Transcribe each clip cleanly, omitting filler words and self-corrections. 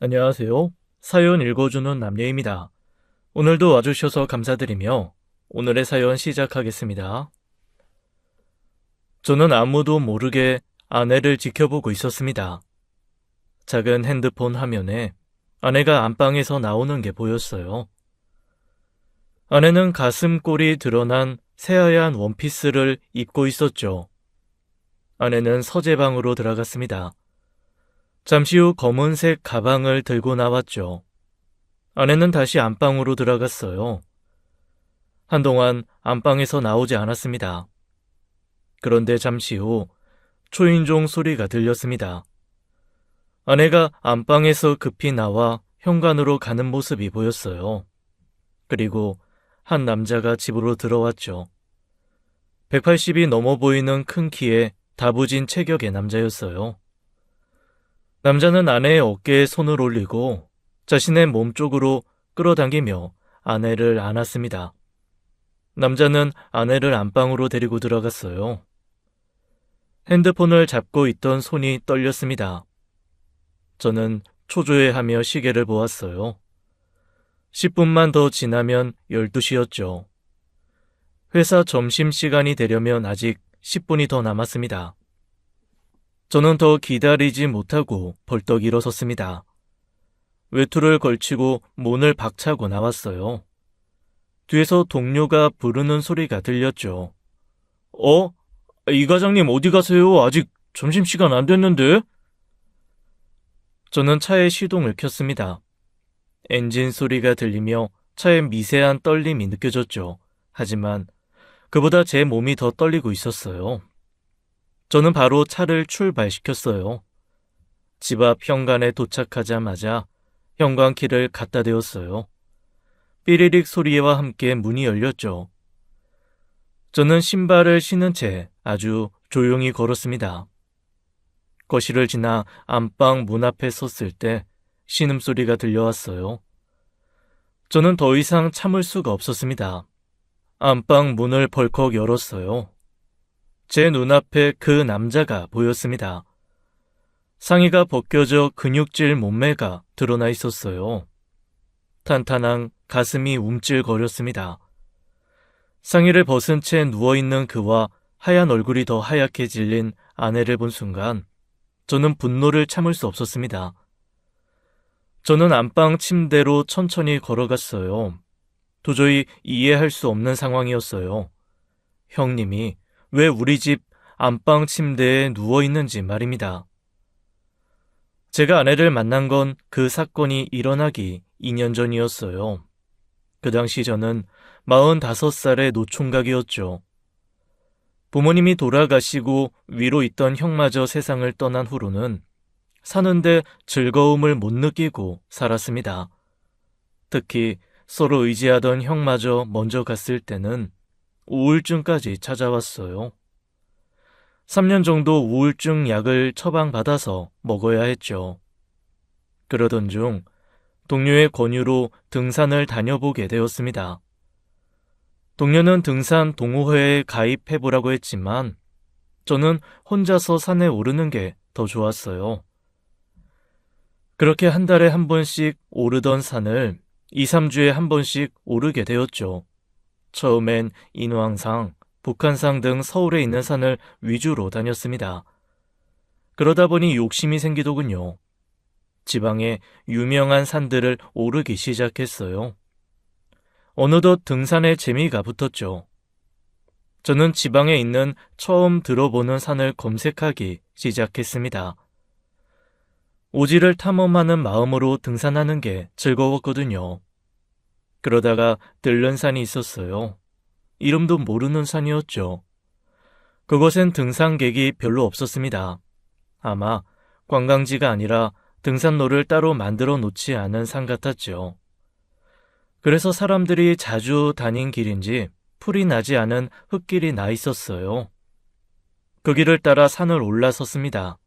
안녕하세요. 사연 읽어주는 남녀입니다. 오늘도 와주셔서 감사드리며 오늘의 사연 시작하겠습니다. 저는 아무도 모르게 아내를 지켜보고 있었습니다. 작은 핸드폰 화면에 아내가 안방에서 나오는 게 보였어요. 아내는 가슴골이 드러난 새하얀 원피스를 입고 있었죠. 아내는 서재방으로 들어갔습니다. 잠시 후 검은색 가방을 들고 나왔죠. 아내는 다시 안방으로 들어갔어요. 한동안 안방에서 나오지 않았습니다. 그런데 잠시 후 초인종 소리가 들렸습니다. 아내가 안방에서 급히 나와 현관으로 가는 모습이 보였어요. 그리고 한 남자가 집으로 들어왔죠. 180이 넘어 보이는 큰 키에 다부진 체격의 남자였어요. 남자는 아내의 어깨에 손을 올리고 자신의 몸 쪽으로 끌어당기며 아내를 안았습니다. 남자는 아내를 안방으로 데리고 들어갔어요. 핸드폰을 잡고 있던 손이 떨렸습니다. 저는 초조해하며 시계를 보았어요. 10분만 더 지나면 12시였죠. 회사 점심시간이 되려면 아직 10분이 더 남았습니다. 저는 더 기다리지 못하고 벌떡 일어섰습니다. 외투를 걸치고 문을 박차고 나왔어요. 뒤에서 동료가 부르는 소리가 들렸죠. 이 과장님 어디 가세요? 아직 점심시간 안 됐는데? 저는 차의 시동을 켰습니다. 엔진 소리가 들리며 차의 미세한 떨림이 느껴졌죠. 하지만 그보다 제 몸이 더 떨리고 있었어요. 저는 바로 차를 출발시켰어요. 집 앞 현관에 도착하자마자 현관키를 갖다 대었어요. 삐리릭 소리와 함께 문이 열렸죠. 저는 신발을 신은 채 아주 조용히 걸었습니다. 거실을 지나 안방 문 앞에 섰을 때 신음소리가 들려왔어요. 저는 더 이상 참을 수가 없었습니다. 안방 문을 벌컥 열었어요. 제 눈앞에 그 남자가 보였습니다. 상의가 벗겨져 근육질 몸매가 드러나 있었어요. 탄탄한 가슴이 움찔거렸습니다. 상의를 벗은 채 누워있는 그와 하얀 얼굴이 더 하얗게 질린 아내를 본 순간 저는 분노를 참을 수 없었습니다. 저는 안방 침대로 천천히 걸어갔어요. 도저히 이해할 수 없는 상황이었어요. 형님이 왜 우리 집 안방 침대에 누워있는지 말입니다. 제가 아내를 만난 건 그 사건이 일어나기 2년 전이었어요. 그 당시 저는 45살의 노총각이었죠. 부모님이 돌아가시고 위로 있던 형마저 세상을 떠난 후로는 사는데 즐거움을 못 느끼고 살았습니다. 특히 서로 의지하던 형마저 먼저 갔을 때는 우울증까지 찾아왔어요. 3년 정도 우울증 약을 처방받아서 먹어야 했죠. 그러던 중 동료의 권유로 등산을 다녀보게 되었습니다. 동료는 등산 동호회에 가입해보라고 했지만 저는 혼자서 산에 오르는 게 더 좋았어요. 그렇게 한 달에 한 번씩 오르던 산을 2, 3주에 한 번씩 오르게 되었죠. 처음엔 인왕산, 북한산 등 서울에 있는 산을 위주로 다녔습니다. 그러다 보니 욕심이 생기더군요. 지방의 유명한 산들을 오르기 시작했어요. 어느덧 등산에 재미가 붙었죠. 저는 지방에 있는 처음 들어보는 산을 검색하기 시작했습니다. 오지를 탐험하는 마음으로 등산하는 게 즐거웠거든요. 그러다가 들른 산이 있었어요. 이름도 모르는 산이었죠. 그곳엔 등산객이 별로 없었습니다. 아마 관광지가 아니라 등산로를 따로 만들어 놓지 않은 산 같았죠. 그래서 사람들이 자주 다닌 길인지 풀이 나지 않은 흙길이 나 있었어요. 그 길을 따라 산을 올라섰습니다.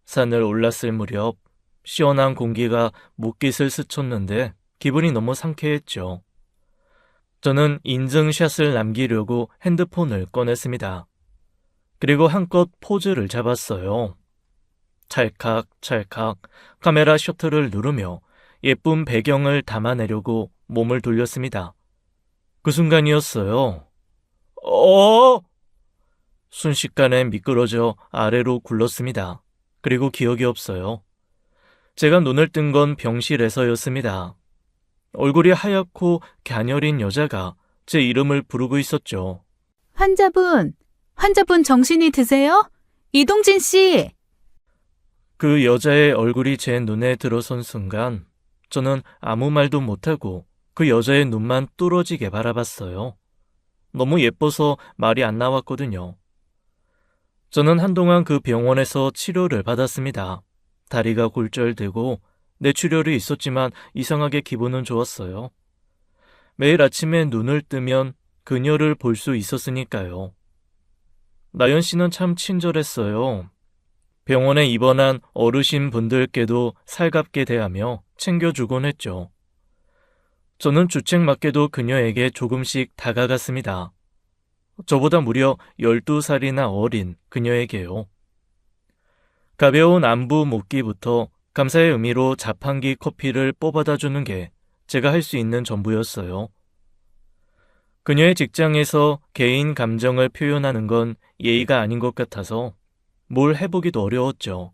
산을 올랐을 무렵 시원한 공기가 목깃을 스쳤는데 기분이 너무 상쾌했죠. 저는 인증샷을 남기려고 핸드폰을 꺼냈습니다. 그리고 한껏 포즈를 잡았어요. 찰칵찰칵 카메라 셔터를 누르며 예쁜 배경을 담아내려고 몸을 돌렸습니다. 그 순간이었어요. 순식간에 미끄러져 아래로 굴렀습니다. 그리고 기억이 없어요. 제가 눈을 뜬 건 병실에서였습니다. 얼굴이 하얗고 갸녀린 여자가 제 이름을 부르고 있었죠. 환자분 정신이 드세요? 이동진 씨! 그 여자의 얼굴이 제 눈에 들어선 순간 저는 아무 말도 못하고 그 여자의 눈만 뚫어지게 바라봤어요. 너무 예뻐서 말이 안 나왔거든요. 저는 한동안 그 병원에서 치료를 받았습니다. 다리가 골절되고 뇌출혈이 있었지만 이상하게 기분은 좋았어요. 매일 아침에 눈을 뜨면 그녀를 볼 수 있었으니까요. 나연 씨는 참 친절했어요. 병원에 입원한 어르신 분들께도 살갑게 대하며 챙겨주곤 했죠. 저는 주책맞게도 그녀에게 조금씩 다가갔습니다. 저보다 무려 12살이나 어린 그녀에게요. 가벼운 안부 묻기부터 감사의 의미로 자판기 커피를 뽑아다 주는 게 제가 할 수 있는 전부였어요. 그녀의 직장에서 개인 감정을 표현하는 건 예의가 아닌 것 같아서 뭘 해보기도 어려웠죠.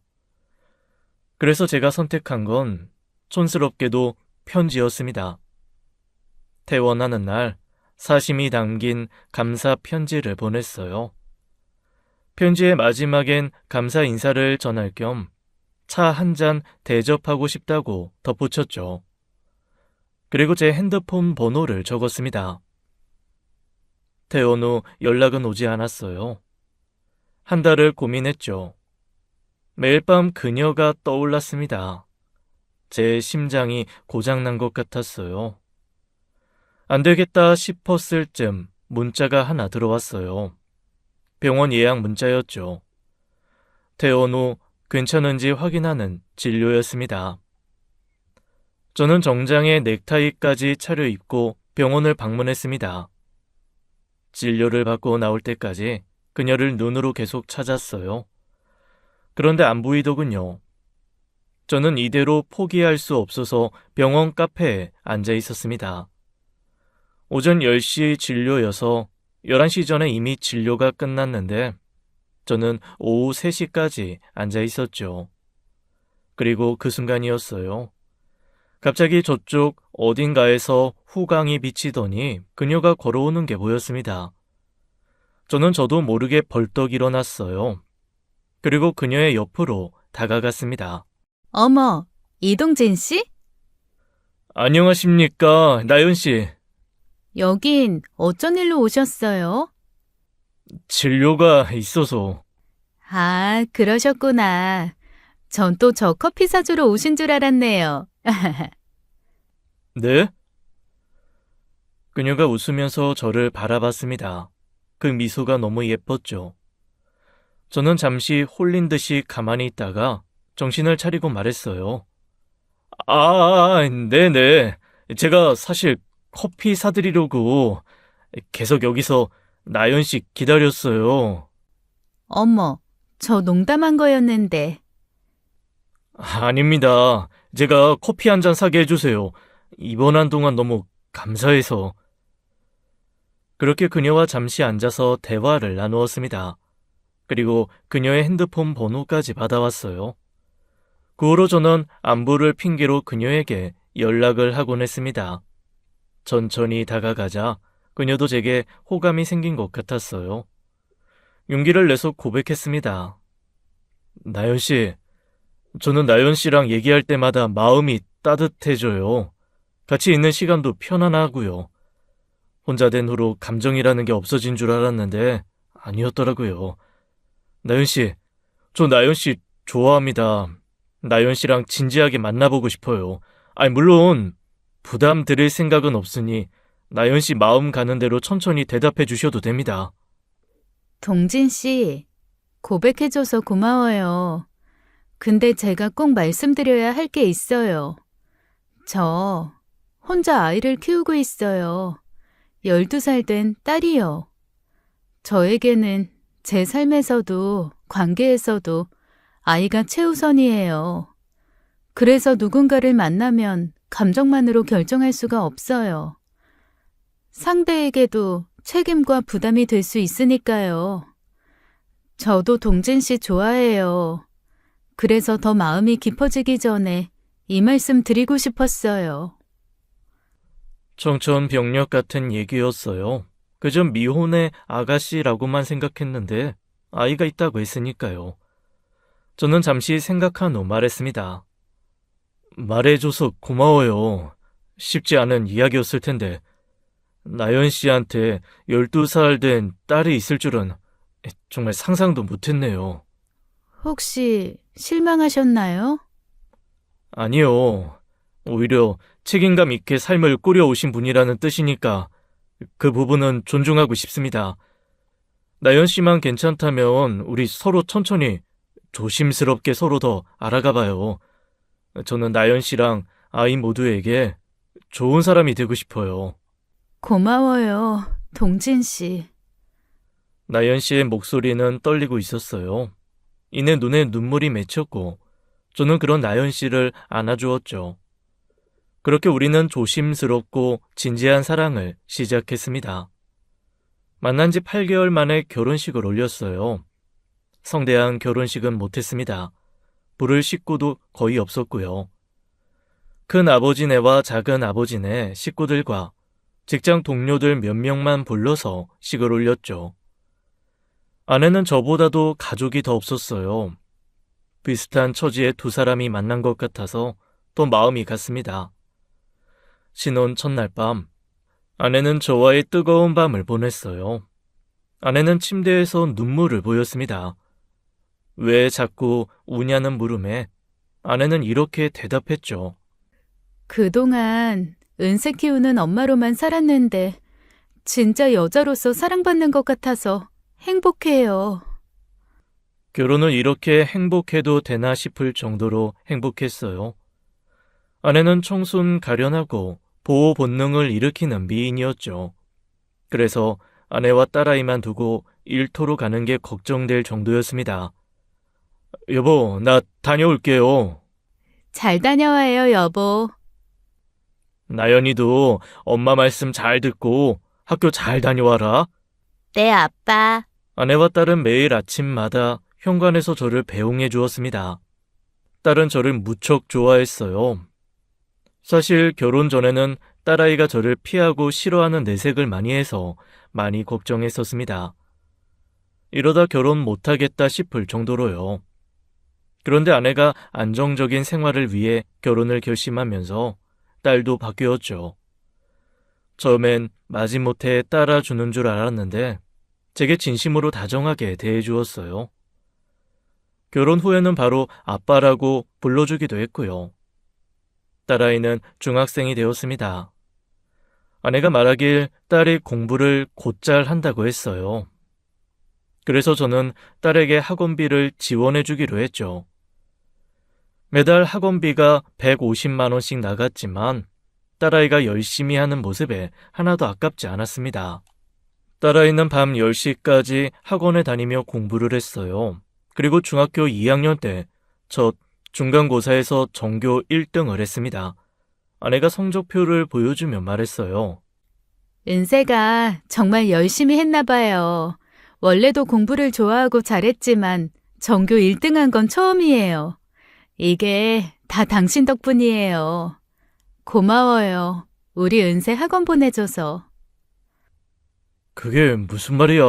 그래서 제가 선택한 건 촌스럽게도 편지였습니다. 퇴원하는 날 사심이 담긴 감사 편지를 보냈어요. 편지의 마지막엔 감사 인사를 전할 겸 차 한 잔 대접하고 싶다고 덧붙였죠. 그리고 제 핸드폰 번호를 적었습니다. 퇴원 후 연락은 오지 않았어요. 한 달을 고민했죠. 매일 밤 그녀가 떠올랐습니다. 제 심장이 고장난 것 같았어요. 안 되겠다 싶었을 쯤 문자가 하나 들어왔어요. 병원 예약 문자였죠. 퇴원 후 괜찮은지 확인하는 진료였습니다. 저는 정장에 넥타이까지 차려입고 병원을 방문했습니다. 진료를 받고 나올 때까지 그녀를 눈으로 계속 찾았어요. 그런데 안 보이더군요. 저는 이대로 포기할 수 없어서 병원 카페에 앉아 있었습니다. 오전 10시 진료여서 11시 전에 이미 진료가 끝났는데 저는 오후 3시까지 앉아 있었죠. 그리고 그 순간이었어요. 갑자기 저쪽 어딘가에서 후광이 비치더니 그녀가 걸어오는 게 보였습니다. 저도 모르게 벌떡 일어났어요. 그리고 그녀의 옆으로 다가갔습니다. 어머, 이동진 씨? 안녕하십니까, 나연 씨. 여긴 어쩐 일로 오셨어요? 진료가 있어서. 아, 그러셨구나. 전 또 저 커피 사주러 오신 줄 알았네요. 네? 그녀가 웃으면서 저를 바라봤습니다. 그 미소가 너무 예뻤죠. 저는 잠시 홀린 듯이 가만히 있다가 정신을 차리고 말했어요. 네네. 제가 사실 커피 사드리려고 계속 여기서 나연 씨 기다렸어요. 어머, 저 농담한 거였는데. 아닙니다. 제가 커피 한 잔 사게 해주세요. 입원한 동안 너무 감사해서. 그렇게 그녀와 잠시 앉아서 대화를 나누었습니다. 그리고 그녀의 핸드폰 번호까지 받아왔어요. 그 후로 저는 안부를 핑계로 그녀에게 연락을 하곤 했습니다. 천천히 다가가자 그녀도 제게 호감이 생긴 것 같았어요. 용기를 내서 고백했습니다. 나연 씨, 저는 나연 씨랑 얘기할 때마다 마음이 따뜻해져요. 같이 있는 시간도 편안하고요. 혼자 된 후로 감정이라는 게 없어진 줄 알았는데 아니었더라고요. 나연 씨, 저 나연 씨 좋아합니다. 나연 씨랑 진지하게 만나보고 싶어요. 물론 부담 드릴 생각은 없으니 나연 씨 마음 가는 대로 천천히 대답해 주셔도 됩니다. 동진 씨, 고백해줘서 고마워요. 근데 제가 꼭 말씀드려야 할 게 있어요. 저 혼자 아이를 키우고 있어요. 12살 된 딸이요. 저에게는 제 삶에서도 관계에서도 아이가 최우선이에요. 그래서 누군가를 만나면 감정만으로 결정할 수가 없어요. 상대에게도 책임과 부담이 될 수 있으니까요. 저도 동진 씨 좋아해요. 그래서 더 마음이 깊어지기 전에 이 말씀 드리고 싶었어요. 청천벽력 같은 얘기였어요. 그저 미혼의 아가씨라고만 생각했는데 아이가 있다고 했으니까요. 저는 잠시 생각한 후 말했습니다. 말해줘서 고마워요. 쉽지 않은 이야기였을 텐데 나연 씨한테 12살 된 딸이 있을 줄은 정말 상상도 못했네요. 혹시 실망하셨나요? 아니요. 오히려 책임감 있게 삶을 꾸려오신 분이라는 뜻이니까 그 부분은 존중하고 싶습니다. 나연 씨만 괜찮다면 우리 서로 천천히 조심스럽게 서로 더 알아가 봐요. 저는 나연 씨랑 아이 모두에게 좋은 사람이 되고 싶어요. 고마워요, 동진 씨. 나연 씨의 목소리는 떨리고 있었어요. 이내 눈에 눈물이 맺혔고 저는 그런 나연 씨를 안아주었죠. 그렇게 우리는 조심스럽고 진지한 사랑을 시작했습니다. 만난 지 8개월 만에 결혼식을 올렸어요. 성대한 결혼식은 못했습니다. 부를 식구도 거의 없었고요. 큰 아버지네와 작은 아버지네 식구들과 직장 동료들 몇 명만 불러서 식을 올렸죠. 아내는 저보다도 가족이 더 없었어요. 비슷한 처지의 두 사람이 만난 것 같아서 또 마음이 갔습니다. 신혼 첫날 밤, 아내는 저와의 뜨거운 밤을 보냈어요. 아내는 침대에서 눈물을 보였습니다. 왜 자꾸 우냐는 물음에 아내는 이렇게 대답했죠. 그동안 은세 키우는 엄마로만 살았는데 진짜 여자로서 사랑받는 것 같아서 행복해요. 결혼을 이렇게 행복해도 되나 싶을 정도로 행복했어요. 아내는 청순 가련하고 보호 본능을 일으키는 미인이었죠. 그래서 아내와 딸아이만 두고 일터로 가는 게 걱정될 정도였습니다. 여보, 나 다녀올게요. 잘 다녀와요, 여보. 나연이도 엄마 말씀 잘 듣고 학교 잘 다녀와라. 네, 아빠. 아내와 딸은 매일 아침마다 현관에서 저를 배웅해 주었습니다. 딸은 저를 무척 좋아했어요. 사실 결혼 전에는 딸아이가 저를 피하고 싫어하는 내색을 많이 해서 많이 걱정했었습니다. 이러다 결혼 못하겠다 싶을 정도로요. 그런데 아내가 안정적인 생활을 위해 결혼을 결심하면서 딸도 바뀌었죠. 처음엔 마지못해 따라주는 줄 알았는데 제게 진심으로 다정하게 대해주었어요. 결혼 후에는 바로 아빠라고 불러주기도 했고요. 딸아이는 중학생이 되었습니다. 아내가 말하길 딸이 공부를 곧잘 한다고 했어요. 그래서 저는 딸에게 학원비를 지원해 주기로 했죠. 매달 학원비가 150만 원씩 나갔지만 딸아이가 열심히 하는 모습에 하나도 아깝지 않았습니다. 딸아이는 밤 10시까지 학원에 다니며 공부를 했어요. 그리고 중학교 2학년 때 첫 중간고사에서 전교 1등을 했습니다. 아내가 성적표를 보여주며 말했어요. 은세가 정말 열심히 했나 봐요. 원래도 공부를 좋아하고 잘했지만 전교 1등한 건 처음이에요. 이게 다 당신 덕분이에요. 고마워요. 우리 은세 학원 보내줘서. 그게 무슨 말이야.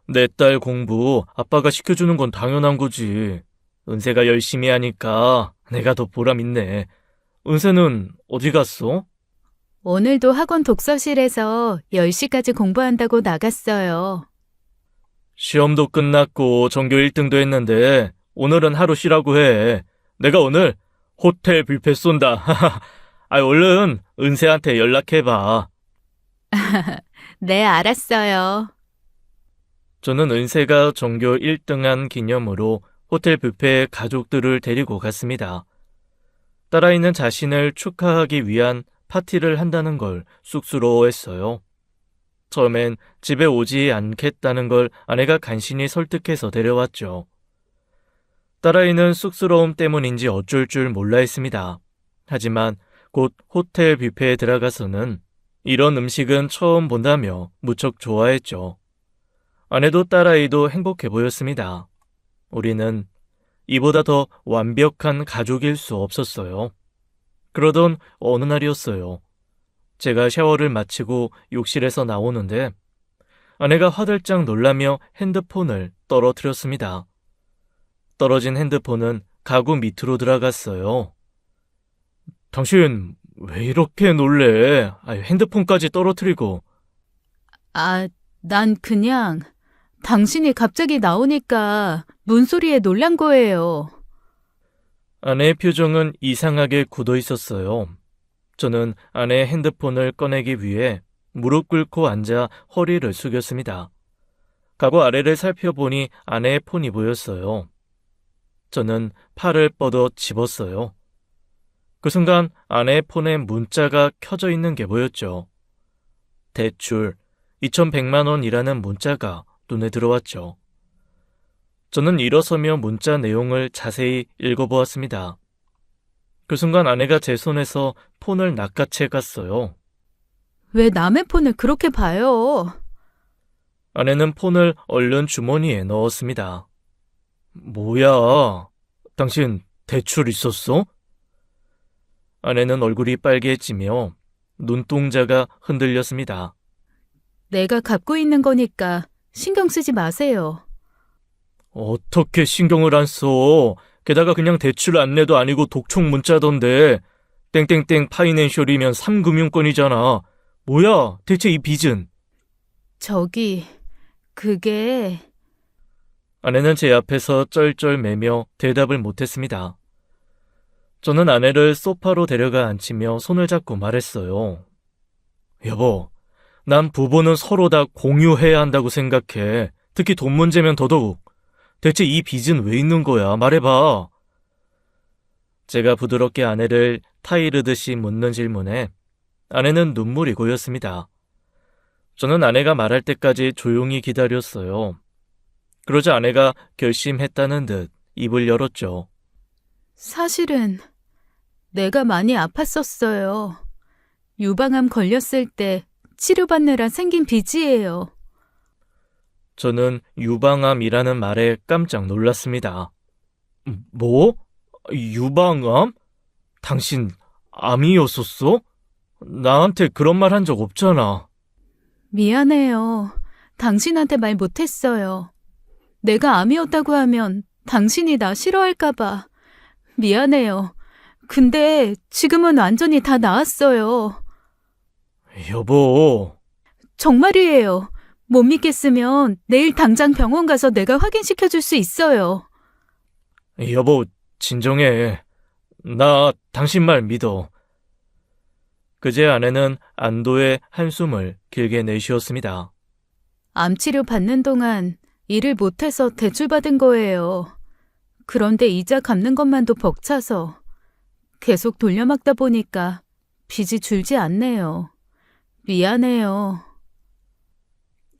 내 딸 공부 아빠가 시켜주는 건 당연한 거지. 은세가 열심히 하니까 내가 더 보람 있네. 은세는 어디 갔어? 오늘도 학원 독서실에서 10시까지 공부한다고 나갔어요. 시험도 끝났고 전교 1등도 했는데 오늘은 하루 쉬라고 해. 내가 오늘 호텔 뷔페 쏜다. 얼른 은세한테 연락해봐. 네, 알았어요. 저는 은세가 전교 1등한 기념으로 호텔 뷔페에 가족들을 데리고 갔습니다. 딸아이는 자신을 축하하기 위한 파티를 한다는 걸 쑥스러워했어요. 처음엔 집에 오지 않겠다는 걸 아내가 간신히 설득해서 데려왔죠. 딸아이는 쑥스러움 때문인지 어쩔 줄 몰라 했습니다. 하지만 곧 호텔 뷔페에 들어가서는 이런 음식은 처음 본다며 무척 좋아했죠. 아내도 딸아이도 행복해 보였습니다. 우리는 이보다 더 완벽한 가족일 수 없었어요. 그러던 어느 날이었어요. 제가 샤워를 마치고 욕실에서 나오는데 아내가 화들짝 놀라며 핸드폰을 떨어뜨렸습니다. 떨어진 핸드폰은 가구 밑으로 들어갔어요. 당신 왜 이렇게 놀래? 핸드폰까지 떨어뜨리고. 난 그냥 당신이 갑자기 나오니까 문소리에 놀란 거예요. 아내의 표정은 이상하게 굳어 있었어요. 저는 아내의 핸드폰을 꺼내기 위해 무릎 꿇고 앉아 허리를 숙였습니다. 가구 아래를 살펴보니 아내의 폰이 보였어요. 저는 팔을 뻗어 집었어요. 그 순간 아내의 폰에 문자가 켜져 있는 게 보였죠. 대출 2,100만 원이라는 문자가 눈에 들어왔죠. 저는 일어서며 문자 내용을 자세히 읽어보았습니다. 그 순간 아내가 제 손에서 폰을 낚아채 갔어요. 왜 남의 폰을 그렇게 봐요? 아내는 폰을 얼른 주머니에 넣었습니다. 뭐야? 당신 대출 있었어? 아내는 얼굴이 빨개지며 눈동자가 흔들렸습니다. 내가 갖고 있는 거니까 신경 쓰지 마세요. 어떻게 신경을 안 써? 게다가 그냥 대출 안내도 아니고 독촉 문자던데. 땡땡땡 파이낸셜이면 3금융권이잖아. 뭐야? 대체 이 빚은? 그게... 아내는 제 앞에서 쩔쩔매며 대답을 못했습니다. 저는 아내를 소파로 데려가 앉히며 손을 잡고 말했어요. 여보, 난 부부는 서로 다 공유해야 한다고 생각해. 특히 돈 문제면 더더욱. 대체 이 빚은 왜 있는 거야? 말해봐. 제가 부드럽게 아내를 타이르듯이 묻는 질문에 아내는 눈물이 고였습니다. 저는 아내가 말할 때까지 조용히 기다렸어요. 그러자 아내가 결심했다는 듯 입을 열었죠. 사실은 내가 많이 아팠었어요. 유방암 걸렸을 때 치료받느라 생긴 빚이에요. 저는 유방암이라는 말에 깜짝 놀랐습니다. 뭐? 유방암? 당신 암이었었어? 나한테 그런 말 한 적 없잖아. 미안해요. 당신한테 말 못했어요. 내가 암이었다고 하면 당신이 나 싫어할까봐. 미안해요. 근데 지금은 완전히 다 나았어요. 여보. 정말이에요. 못 믿겠으면 내일 당장 병원 가서 내가 확인시켜줄 수 있어요. 여보, 진정해. 나 당신 말 믿어. 그제 아내는 안도의 한숨을 길게 내쉬었습니다. 암치료 받는 동안 일을 못해서 대출받은 거예요. 그런데 이자 갚는 것만도 벅차서 계속 돌려막다 보니까 빚이 줄지 않네요. 미안해요.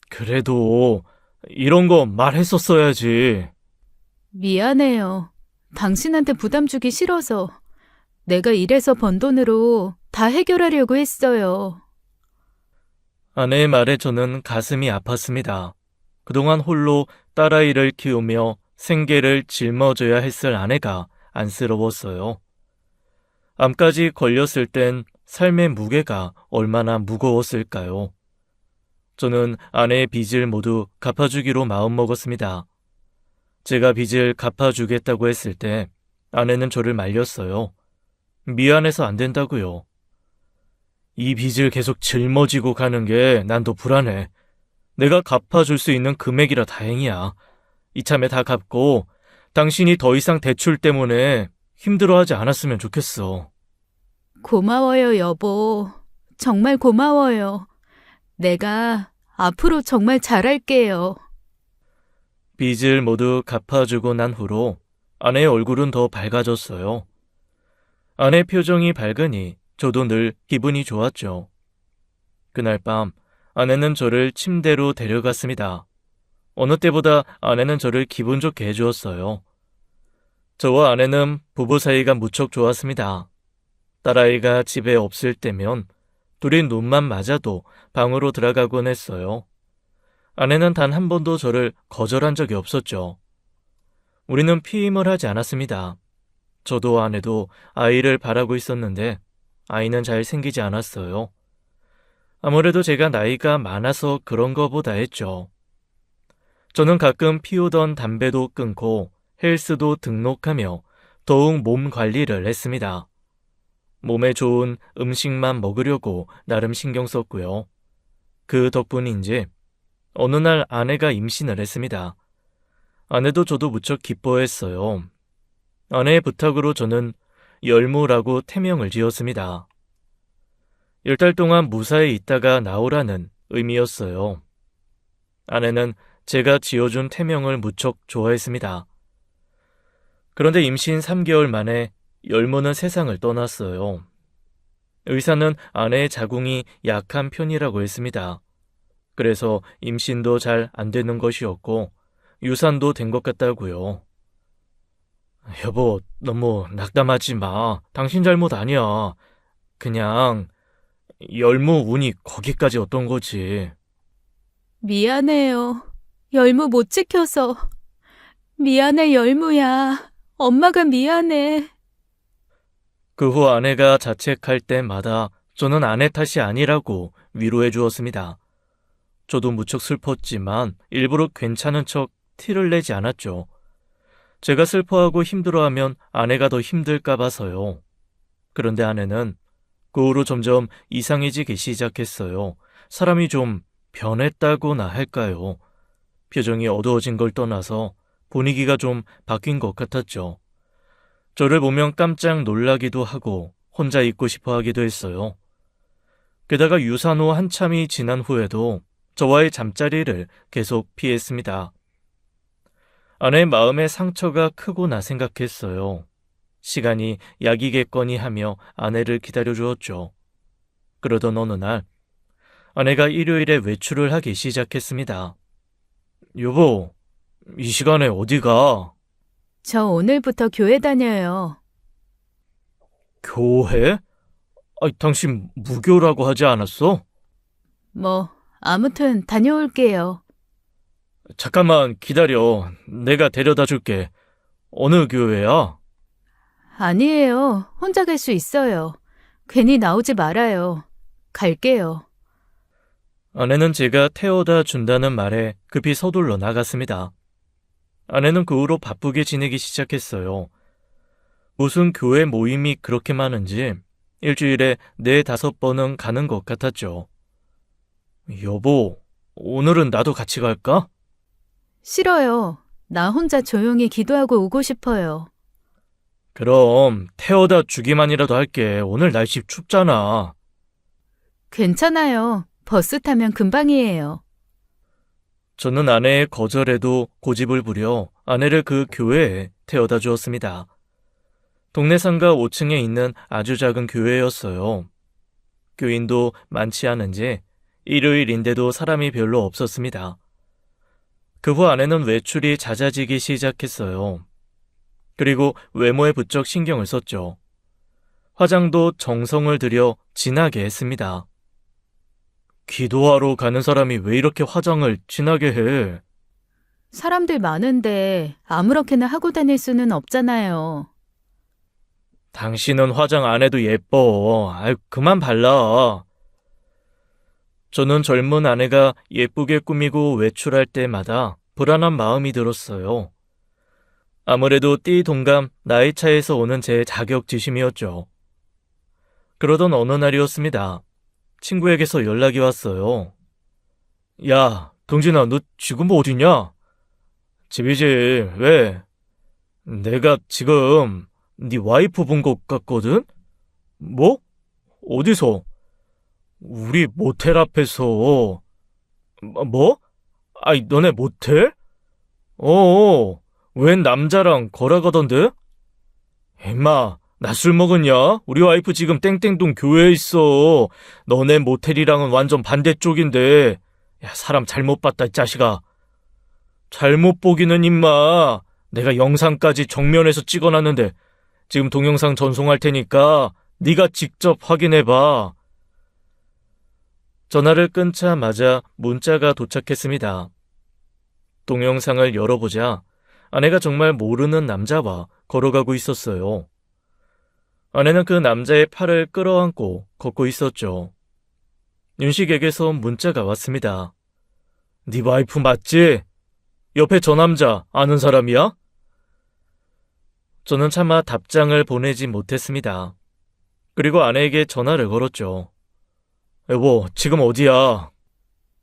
그래도 이런 거 말했었어야지. 미안해요. 당신한테 부담 주기 싫어서 내가 일해서 번 돈으로 다 해결하려고 했어요. 아내의 말에 저는 가슴이 아팠습니다. 그동안 홀로 딸아이를 키우며 생계를 짊어져야 했을 아내가 안쓰러웠어요. 암까지 걸렸을 땐 삶의 무게가 얼마나 무거웠을까요? 저는 아내의 빚을 모두 갚아주기로 마음먹었습니다. 제가 빚을 갚아주겠다고 했을 때 아내는 저를 말렸어요. 미안해서 안 된다고요. 이 빚을 계속 짊어지고 가는 게 난 더 불안해. 내가 갚아줄 수 있는 금액이라 다행이야. 이참에 다 갚고 당신이 더 이상 대출 때문에 힘들어하지 않았으면 좋겠어. 고마워요, 여보. 정말 고마워요. 내가 앞으로 정말 잘할게요. 빚을 모두 갚아주고 난 후로 아내의 얼굴은 더 밝아졌어요. 아내의 표정이 밝으니 저도 늘 기분이 좋았죠. 그날 밤 아내는 저를 침대로 데려갔습니다. 어느 때보다 아내는 저를 기분 좋게 해주었어요. 저와 아내는 부부 사이가 무척 좋았습니다. 딸아이가 집에 없을 때면 둘이 눈만 맞아도 방으로 들어가곤 했어요. 아내는 단 한 번도 저를 거절한 적이 없었죠. 우리는 피임을 하지 않았습니다. 저도 아내도 아이를 바라고 있었는데 아이는 잘 생기지 않았어요. 아무래도 제가 나이가 많아서 그런 거보다 했죠. 저는 가끔 피우던 담배도 끊고 헬스도 등록하며 더욱 몸 관리를 했습니다. 몸에 좋은 음식만 먹으려고 나름 신경 썼고요. 그 덕분인지 어느 날 아내가 임신을 했습니다. 아내도 저도 무척 기뻐했어요. 아내의 부탁으로 저는 열무라고 태명을 지었습니다. 10달 동안 무사히 있다가 나오라는 의미였어요. 아내는 제가 지어준 태명을 무척 좋아했습니다. 그런데 임신 3개월 만에 열무는 세상을 떠났어요. 의사는 아내의 자궁이 약한 편이라고 했습니다. 그래서 임신도 잘 안 되는 것이었고 유산도 된 것 같다고요. 여보, 너무 낙담하지 마. 당신 잘못 아니야. 그냥 열무 운이 거기까지 어떤 거지. 미안해요. 열무 못 지켜서. 미안해, 열무야. 엄마가 미안해. 그 후 아내가 자책할 때마다 저는 아내 탓이 아니라고 위로해 주었습니다. 저도 무척 슬펐지만 일부러 괜찮은 척 티를 내지 않았죠. 제가 슬퍼하고 힘들어하면 아내가 더 힘들까 봐서요. 그런데 아내는 그 후로 점점 이상해지기 시작했어요. 사람이 좀 변했다고나 할까요? 표정이 어두워진 걸 떠나서 분위기가 좀 바뀐 것 같았죠. 저를 보면 깜짝 놀라기도 하고 혼자 있고 싶어 하기도 했어요. 게다가 유산 후 한참이 지난 후에도 저와의 잠자리를 계속 피했습니다. 아내의 마음에 상처가 크구나 생각했어요. 시간이 약이겠거니 하며 아내를 기다려주었죠. 그러던 어느 날 아내가 일요일에 외출을 하기 시작했습니다. 여보, 이 시간에 어디 가? 저 오늘부터 교회 다녀요. 교회? 당신 무교라고 하지 않았어? 아무튼 다녀올게요. 잠깐만 기다려. 내가 데려다 줄게. 어느 교회야? 아니에요. 혼자 갈 수 있어요. 괜히 나오지 말아요. 갈게요. 아내는 제가 태워다 준다는 말에 급히 서둘러 나갔습니다. 아내는 그 후로 바쁘게 지내기 시작했어요. 무슨 교회 모임이 그렇게 많은지 일주일에 4-5번은 가는 것 같았죠. 여보, 오늘은 나도 같이 갈까? 싫어요. 나 혼자 조용히 기도하고 오고 싶어요. 그럼 태워다 주기만이라도 할게. 오늘 날씨 춥잖아. 괜찮아요. 버스 타면 금방이에요. 저는 아내의 거절에도 고집을 부려 아내를 그 교회에 태워다 주었습니다. 동네 상가 5층에 있는 아주 작은 교회였어요. 교인도 많지 않은지 일요일인데도 사람이 별로 없었습니다. 그 후 아내는 외출이 잦아지기 시작했어요. 그리고 외모에 부쩍 신경을 썼죠. 화장도 정성을 들여 진하게 했습니다. 기도하러 가는 사람이 왜 이렇게 화장을 진하게 해? 사람들 많은데 아무렇게나 하고 다닐 수는 없잖아요. 당신은 화장 안 해도 예뻐. 그만 발라. 저는 젊은 아내가 예쁘게 꾸미고 외출할 때마다 불안한 마음이 들었어요. 아무래도 띠동갑 나이 차에서 오는 제 자격지심이었죠. 그러던 어느 날이었습니다. 친구에게서 연락이 왔어요. 야, 동진아, 너 지금 어디냐? 집이지. 왜? 내가 지금 네 와이프 본 것 같거든? 뭐? 어디서? 우리 모텔 앞에서. 뭐? 너네 모텔? 웬 남자랑 걸어가던데? 임마, 나 술 먹었냐? 우리 와이프 지금 땡땡동 교회에 있어. 너네 모텔이랑은 완전 반대쪽인데. 야, 사람 잘못 봤다, 이 자식아. 잘못 보기는 임마. 내가 영상까지 정면에서 찍어놨는데 지금 동영상 전송할 테니까 네가 직접 확인해봐. 전화를 끊자마자 문자가 도착했습니다. 동영상을 열어보자 아내가 정말 모르는 남자와 걸어가고 있었어요. 아내는 그 남자의 팔을 끌어안고 걷고 있었죠. 윤식에게서 문자가 왔습니다. 네 와이프 맞지? 옆에 저 남자 아는 사람이야? 저는 차마 답장을 보내지 못했습니다. 그리고 아내에게 전화를 걸었죠. 여보, 지금 어디야?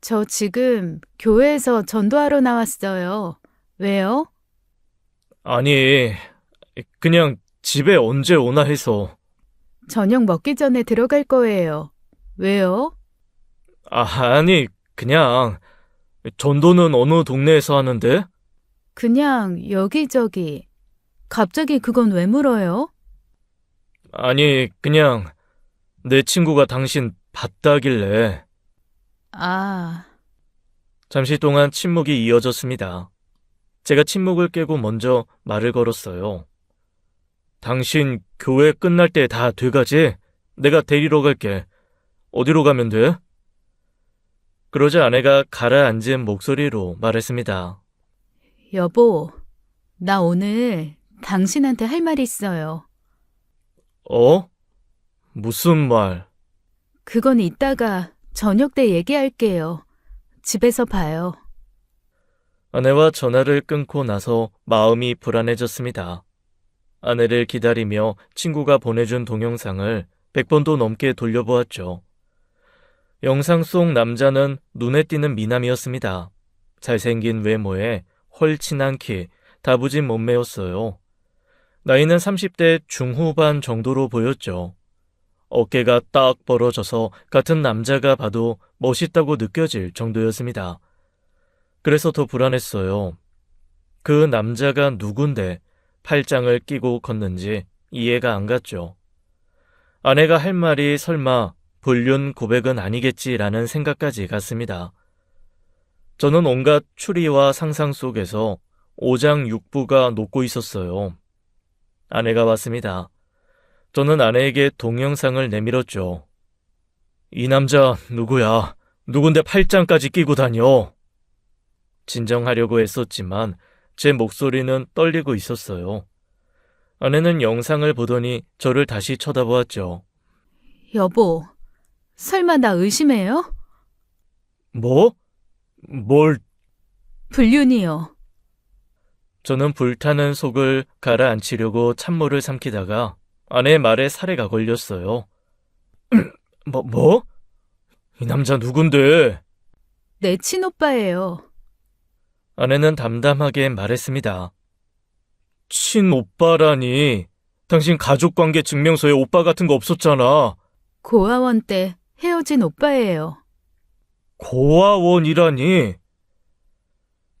저 지금 교회에서 전도하러 나왔어요. 왜요? 아니, 그냥 집에 언제 오나 해서. 저녁 먹기 전에 들어갈 거예요. 왜요? 아니, 그냥 전도는 어느 동네에서 하는데? 그냥 여기저기. 갑자기 그건 왜 물어요? 아니, 그냥 내 친구가 당신 봤다길래. 아, 잠시 동안 침묵이 이어졌습니다. 제가 침묵을 깨고 먼저 말을 걸었어요. 당신 교회 끝날 때 다 돼가지? 내가 데리러 갈게. 어디로 가면 돼? 그러자 아내가 가라앉은 목소리로 말했습니다. 여보, 나 오늘 당신한테 할 말 있어요. 어? 무슨 말? 그건 이따가 저녁 때 얘기할게요. 집에서 봐요. 아내와 전화를 끊고 나서 마음이 불안해졌습니다. 아내를 기다리며 친구가 보내준 동영상을 100번도 넘게 돌려보았죠. 영상 속 남자는 눈에 띄는 미남이었습니다. 잘생긴 외모에 헐친한 키, 다부진 몸매였어요. 나이는 30대 중후반 정도로 보였죠. 어깨가 딱 벌어져서 같은 남자가 봐도 멋있다고 느껴질 정도였습니다. 그래서 더 불안했어요. 그 남자가 누군데 팔짱을 끼고 걷는지 이해가 안 갔죠. 아내가 할 말이 설마 불륜 고백은 아니겠지라는 생각까지 갔습니다. 저는 온갖 추리와 상상 속에서 오장육부가 녹고 있었어요. 아내가 왔습니다. 저는 아내에게 동영상을 내밀었죠. 이 남자 누구야? 누군데 팔짱까지 끼고 다녀? 진정하려고 애썼지만 제 목소리는 떨리고 있었어요. 아내는 영상을 보더니 저를 다시 쳐다보았죠. 여보, 설마 나 의심해요? 뭐? 뭘? 불륜이요. 저는 불타는 속을 가라앉히려고 찬물을 삼키다가 아내의 말에 사례가 걸렸어요. 뭐? 이 남자 누군데? 내 친오빠예요. 아내는 담담하게 말했습니다. 친오빠라니. 당신 가족관계 증명서에 오빠 같은 거 없었잖아. 고아원 때 헤어진 오빠예요. 고아원이라니.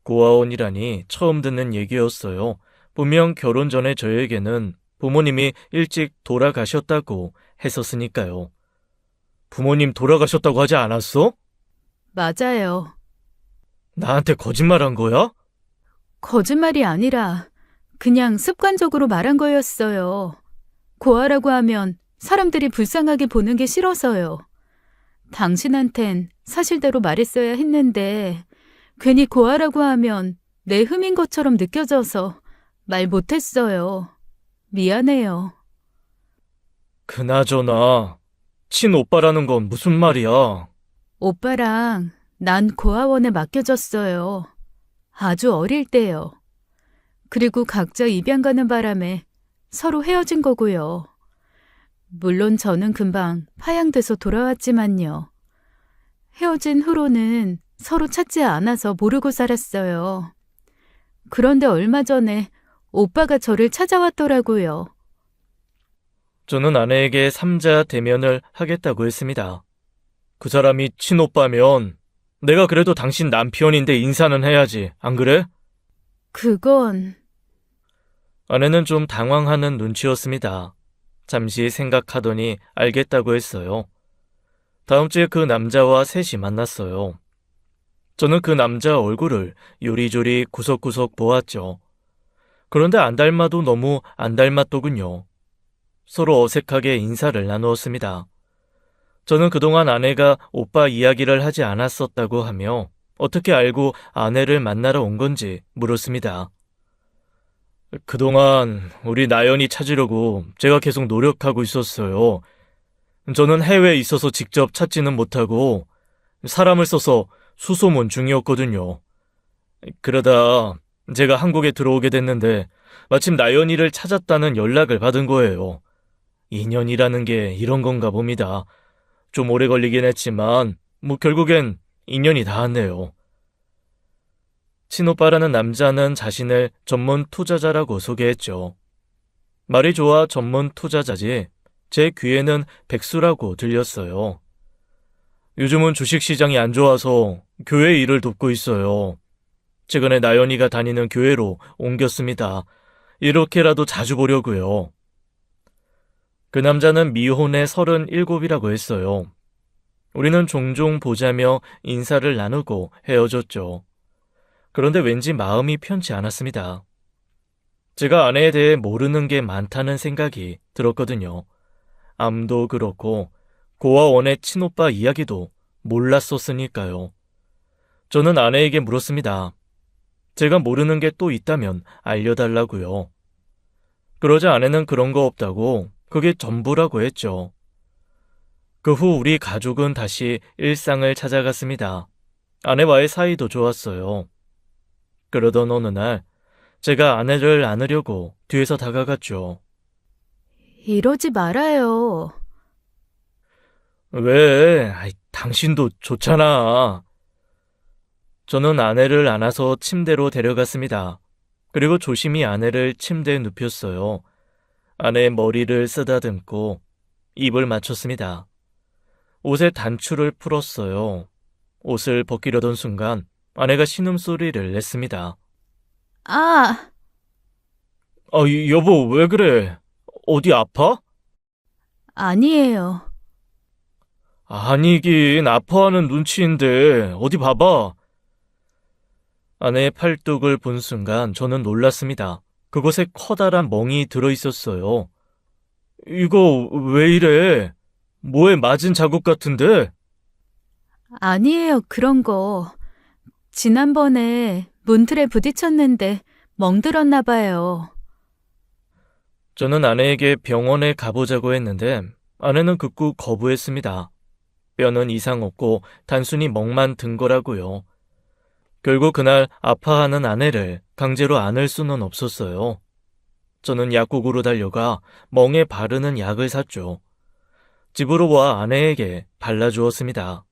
고아원이라니 처음 듣는 얘기였어요. 분명 결혼 전에 저에게는 부모님이 일찍 돌아가셨다고 했었으니까요. 부모님 돌아가셨다고 하지 않았어? 맞아요. 나한테 거짓말한 거야? 거짓말이 아니라 그냥 습관적으로 말한 거였어요. 고아라고 하면 사람들이 불쌍하게 보는 게 싫어서요. 당신한텐 사실대로 말했어야 했는데 괜히 고아라고 하면 내 흠인 것처럼 느껴져서 말 못했어요. 미안해요. 그나저나 친오빠라는 건 무슨 말이야? 오빠랑 난 고아원에 맡겨졌어요. 아주 어릴 때요. 그리고 각자 입양 가는 바람에 서로 헤어진 거고요. 물론 저는 금방 파양돼서 돌아왔지만요. 헤어진 후로는 서로 찾지 않아서 모르고 살았어요. 그런데 얼마 전에 오빠가 저를 찾아왔더라고요. 저는 아내에게 삼자 대면을 하겠다고 했습니다. 그 사람이 친오빠면 내가 그래도 당신 남편인데 인사는 해야지, 안 그래? 그건 아내는 좀 당황하는 눈치였습니다. 잠시 생각하더니 알겠다고 했어요. 다음 주에 그 남자와 셋이 만났어요. 저는 그 남자 얼굴을 요리조리 구석구석 보았죠. 그런데 안 닮아도 너무 안 닮았더군요. 서로 어색하게 인사를 나누었습니다. 저는 그동안 아내가 오빠 이야기를 하지 않았었다고 하며 어떻게 알고 아내를 만나러 온 건지 물었습니다. 그동안 우리 나연이 찾으려고 제가 계속 노력하고 있었어요. 저는 해외에 있어서 직접 찾지는 못하고 사람을 써서 수소문 중이었거든요. 그러다 제가 한국에 들어오게 됐는데 마침 나연이를 찾았다는 연락을 받은 거예요. 인연이라는 게 이런 건가 봅니다. 좀 오래 걸리긴 했지만 결국엔 인연이 닿았네요. 친오빠라는 남자는 자신을 전문 투자자라고 소개했죠. 말이 좋아 전문 투자자지 제 귀에는 백수라고 들렸어요. 요즘은 주식시장이 안 좋아서 교회 일을 돕고 있어요. 최근에 나연이가 다니는 교회로 옮겼습니다. 이렇게라도 자주 보려고요. 그 남자는 미혼의 37이라고 했어요. 우리는 종종 보자며 인사를 나누고 헤어졌죠. 그런데 왠지 마음이 편치 않았습니다. 제가 아내에 대해 모르는 게 많다는 생각이 들었거든요. 암도 그렇고 고아 원의 친오빠 이야기도 몰랐었으니까요. 저는 아내에게 물었습니다. 제가 모르는 게 또 있다면 알려달라고요. 그러자 아내는 그런 거 없다고 그게 전부라고 했죠. 그 후 우리 가족은 다시 일상을 찾아갔습니다. 아내와의 사이도 좋았어요. 그러던 어느 날 제가 아내를 안으려고 뒤에서 다가갔죠. 이러지 말아요. 왜? 당신도 좋잖아. 저는 아내를 안아서 침대로 데려갔습니다. 그리고 조심히 아내를 침대에 눕혔어요. 아내의 머리를 쓰다듬고 입을 맞췄습니다. 옷의 단추를 풀었어요. 옷을 벗기려던 순간 아내가 신음소리를 냈습니다. 아, 여보, 왜 그래? 어디 아파? 아니에요. 아니긴 아파하는 눈치인데 어디 봐봐. 아내의 팔뚝을 본 순간 저는 놀랐습니다. 그곳에 커다란 멍이 들어있었어요. 이거 왜 이래? 뭐에 맞은 자국 같은데? 아니에요, 그런 거. 지난번에 문틀에 부딪혔는데 멍들었나 봐요. 저는 아내에게 병원에 가보자고 했는데 아내는 극구 거부했습니다. 뼈는 이상 없고 단순히 멍만 든 거라고요. 결국 그날 아파하는 아내를 강제로 안을 수는 없었어요. 저는 약국으로 달려가 멍에 바르는 약을 샀죠. 집으로 와 아내에게 발라주었습니다.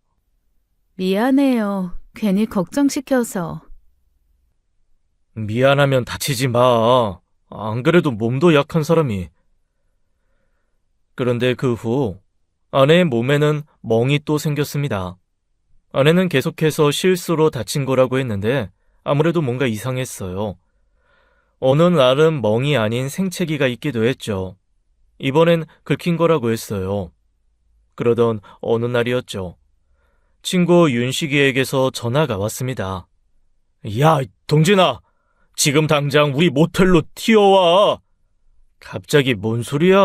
미안해요. 괜히 걱정시켜서. 미안하면 다치지 마. 안 그래도 몸도 약한 사람이. 그런데 그 후 아내의 몸에는 멍이 또 생겼습니다. 아내는 계속해서 실수로 다친 거라고 했는데 아무래도 뭔가 이상했어요. 어느 날은 멍이 아닌 생채기가 있기도 했죠. 이번엔 긁힌 거라고 했어요. 그러던 어느 날이었죠. 친구 윤식이에게서 전화가 왔습니다. 야, 동진아! 지금 당장 우리 모텔로 튀어와! 갑자기 뭔 소리야?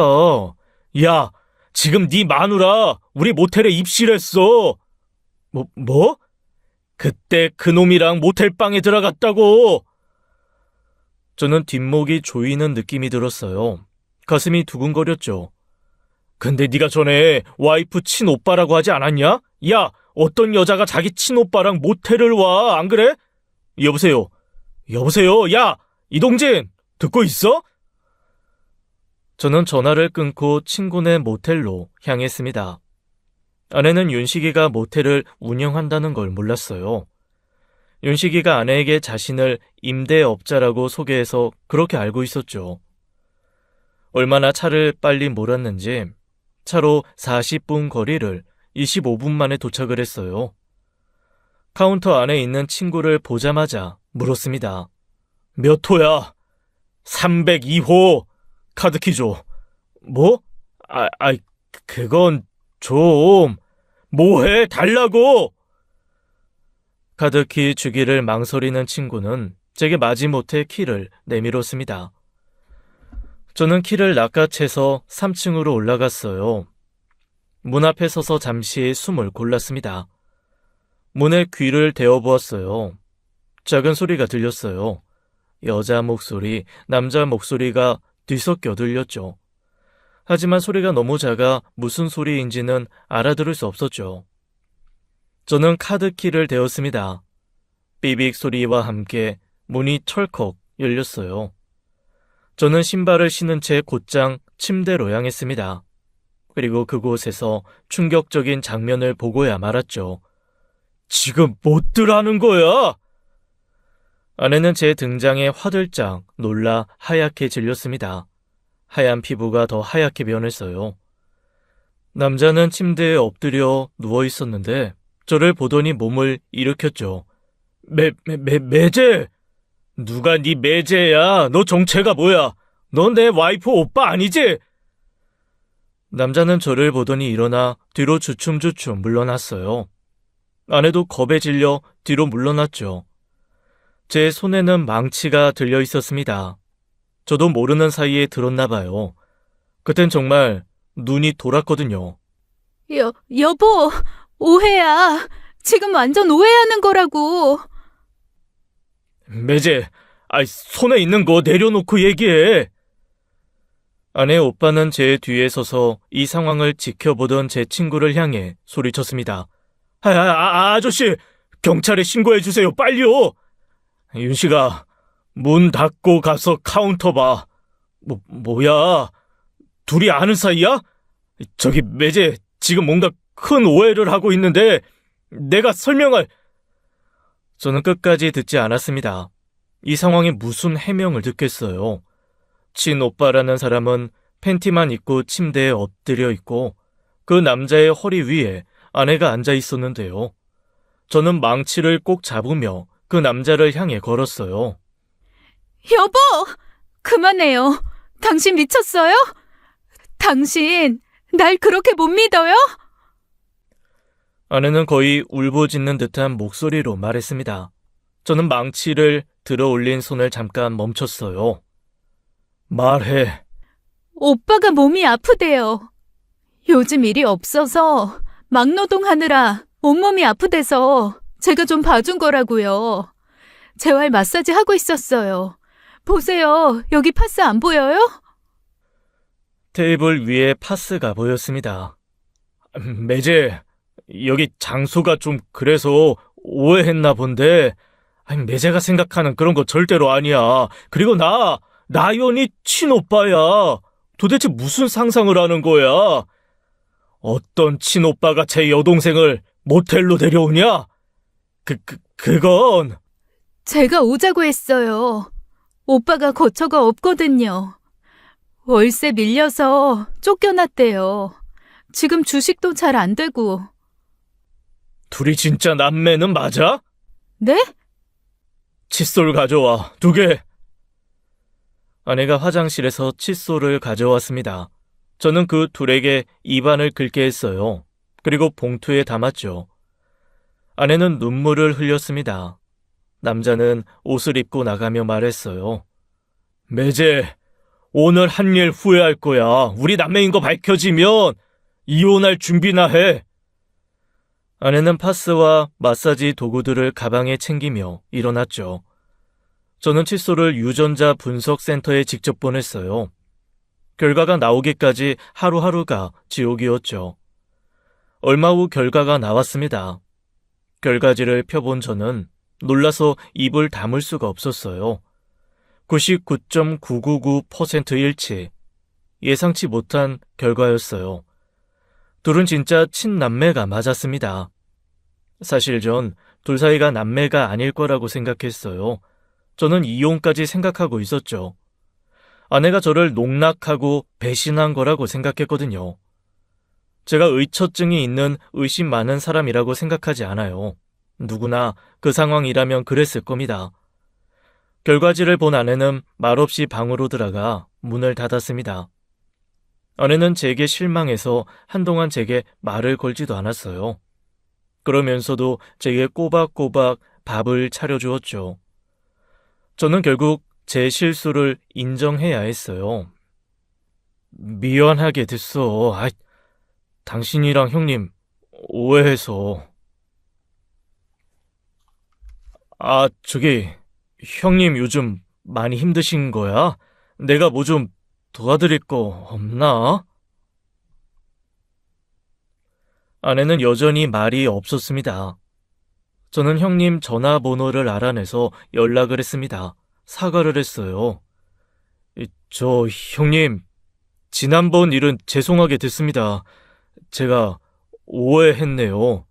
야, 지금 네 마누라 우리 모텔에 입실했어! 뭐? 그때 그놈이랑 모텔방에 들어갔다고! 저는 뒷목이 조이는 느낌이 들었어요. 가슴이 두근거렸죠. 근데 네가 전에 와이프 친오빠라고 하지 않았냐? 야, 어떤 여자가 자기 친오빠랑 모텔을 와, 안 그래? 여보세요? 여보세요? 야, 이동진! 듣고 있어? 저는 전화를 끊고 친구네 모텔로 향했습니다. 아내는 윤식이가 모텔을 운영한다는 걸 몰랐어요. 윤식이가 아내에게 자신을 임대업자라고 소개해서 그렇게 알고 있었죠. 얼마나 차를 빨리 몰았는지 차로 40분 거리를 25분 만에 도착을 했어요. 카운터 안에 있는 친구를 보자마자 물었습니다. 몇 호야? 302호. 카드키 줘. 뭐? 그건 좀. 뭐해? 달라고! 카드키 주기를 망설이는 친구는 제게 마지못해 키를 내밀었습니다. 저는 키를 낚아채서 3층으로 올라갔어요. 문 앞에 서서 잠시 숨을 골랐습니다. 문에 귀를 대어보았어요. 작은 소리가 들렸어요. 여자 목소리, 남자 목소리가 뒤섞여 들렸죠. 하지만 소리가 너무 작아 무슨 소리인지는 알아들을 수 없었죠. 저는 카드키를 대었습니다. 삐빅 소리와 함께 문이 철컥 열렸어요. 저는 신발을 신은 채 곧장 침대로 향했습니다. 그리고 그곳에서 충격적인 장면을 보고야 말았죠. 지금 뭐들 하는 거야? 아내는 제 등장에 화들짝 놀라 하얗게 질렸습니다. 하얀 피부가 더 하얗게 변했어요. 남자는 침대에 엎드려 누워 있었는데 저를 보더니 몸을 일으켰죠. 매제! 누가 네 매제야? 너 정체가 뭐야? 너 내 와이프 오빠 아니지? 남자는 저를 보더니 일어나 뒤로 주춤주춤 물러났어요. 아내도 겁에 질려 뒤로 물러났죠. 제 손에는 망치가 들려 있었습니다. 저도 모르는 사이에 들었나 봐요. 그땐 정말 눈이 돌았거든요. 여보, 오해야. 지금 완전 오해하는 거라고. 매제, 손에 있는 거 내려놓고 얘기해. 아내 오빠는 제 뒤에 서서 이 상황을 지켜보던 제 친구를 향해 소리쳤습니다. 아저씨, 경찰에 신고해주세요, 빨리요. 윤씨가 문 닫고 가서 카운터 봐. 뭐야? 둘이 아는 사이야? 저기 매제, 지금 뭔가 큰 오해를 하고 있는데 내가 설명할... 저는 끝까지 듣지 않았습니다. 이 상황에 무슨 해명을 듣겠어요. 친오빠라는 사람은 팬티만 입고 침대에 엎드려 있고 그 남자의 허리 위에 아내가 앉아 있었는데요. 저는 망치를 꼭 잡으며 그 남자를 향해 걸었어요. 여보! 그만해요. 당신 미쳤어요? 당신 날 그렇게 못 믿어요? 아내는 거의 울부짖는 듯한 목소리로 말했습니다. 저는 망치를 들어 올린 손을 잠깐 멈췄어요. 말해. 오빠가 몸이 아프대요. 요즘 일이 없어서 막노동하느라 온몸이 아프대서 제가 좀 봐준 거라고요. 재활 마사지 하고 있었어요. 보세요. 여기 파스 안 보여요? 테이블 위에 파스가 보였습니다. 매제, 여기 장소가 좀 그래서 오해했나 본데 매제가 생각하는 그런 거 절대로 아니야. 그리고 나연이 친오빠야. 도대체 무슨 상상을 하는 거야? 어떤 친오빠가 제 여동생을 모텔로 데려오냐? 그건... 제가 오자고 했어요. 오빠가 거처가 없거든요. 월세 밀려서 쫓겨났대요. 지금 주식도 잘 안 되고. 둘이 진짜 남매는 맞아? 네? 칫솔 가져와, 2개. 아내가 화장실에서 칫솔을 가져왔습니다. 저는 그 둘에게 입안을 긁게 했어요. 그리고 봉투에 담았죠. 아내는 눈물을 흘렸습니다. 남자는 옷을 입고 나가며 말했어요. 매제, 오늘 한 일 후회할 거야. 우리 남매인 거 밝혀지면 이혼할 준비나 해. 아내는 파스와 마사지 도구들을 가방에 챙기며 일어났죠. 저는 칫솔을 유전자 분석센터에 직접 보냈어요. 결과가 나오기까지 하루하루가 지옥이었죠. 얼마 후 결과가 나왔습니다. 결과지를 펴본 저는 놀라서 입을 다물 수가 없었어요. 99.999% 일치. 예상치 못한 결과였어요. 둘은 진짜 친남매가 맞았습니다. 사실 전 둘 사이가 남매가 아닐 거라고 생각했어요. 저는 이혼까지 생각하고 있었죠. 아내가 저를 농락하고 배신한 거라고 생각했거든요. 제가 의처증이 있는 의심 많은 사람이라고 생각하지 않아요. 누구나 그 상황이라면 그랬을 겁니다. 결과지를 본 아내는 말없이 방으로 들어가 문을 닫았습니다. 아내는 제게 실망해서 한동안 제게 말을 걸지도 않았어요. 그러면서도 제게 꼬박꼬박 밥을 차려주었죠. 저는 결국 제 실수를 인정해야 했어요. 미안하게 됐어. 당신이랑 형님 오해해서. 저기, 형님 요즘 많이 힘드신 거야? 내가 뭐 좀 도와드릴 거 없나? 아내는 여전히 말이 없었습니다. 저는 형님 전화번호를 알아내서 연락을 했습니다. 사과를 했어요. 형님, 지난번 일은 죄송하게 됐습니다. 제가 오해했네요.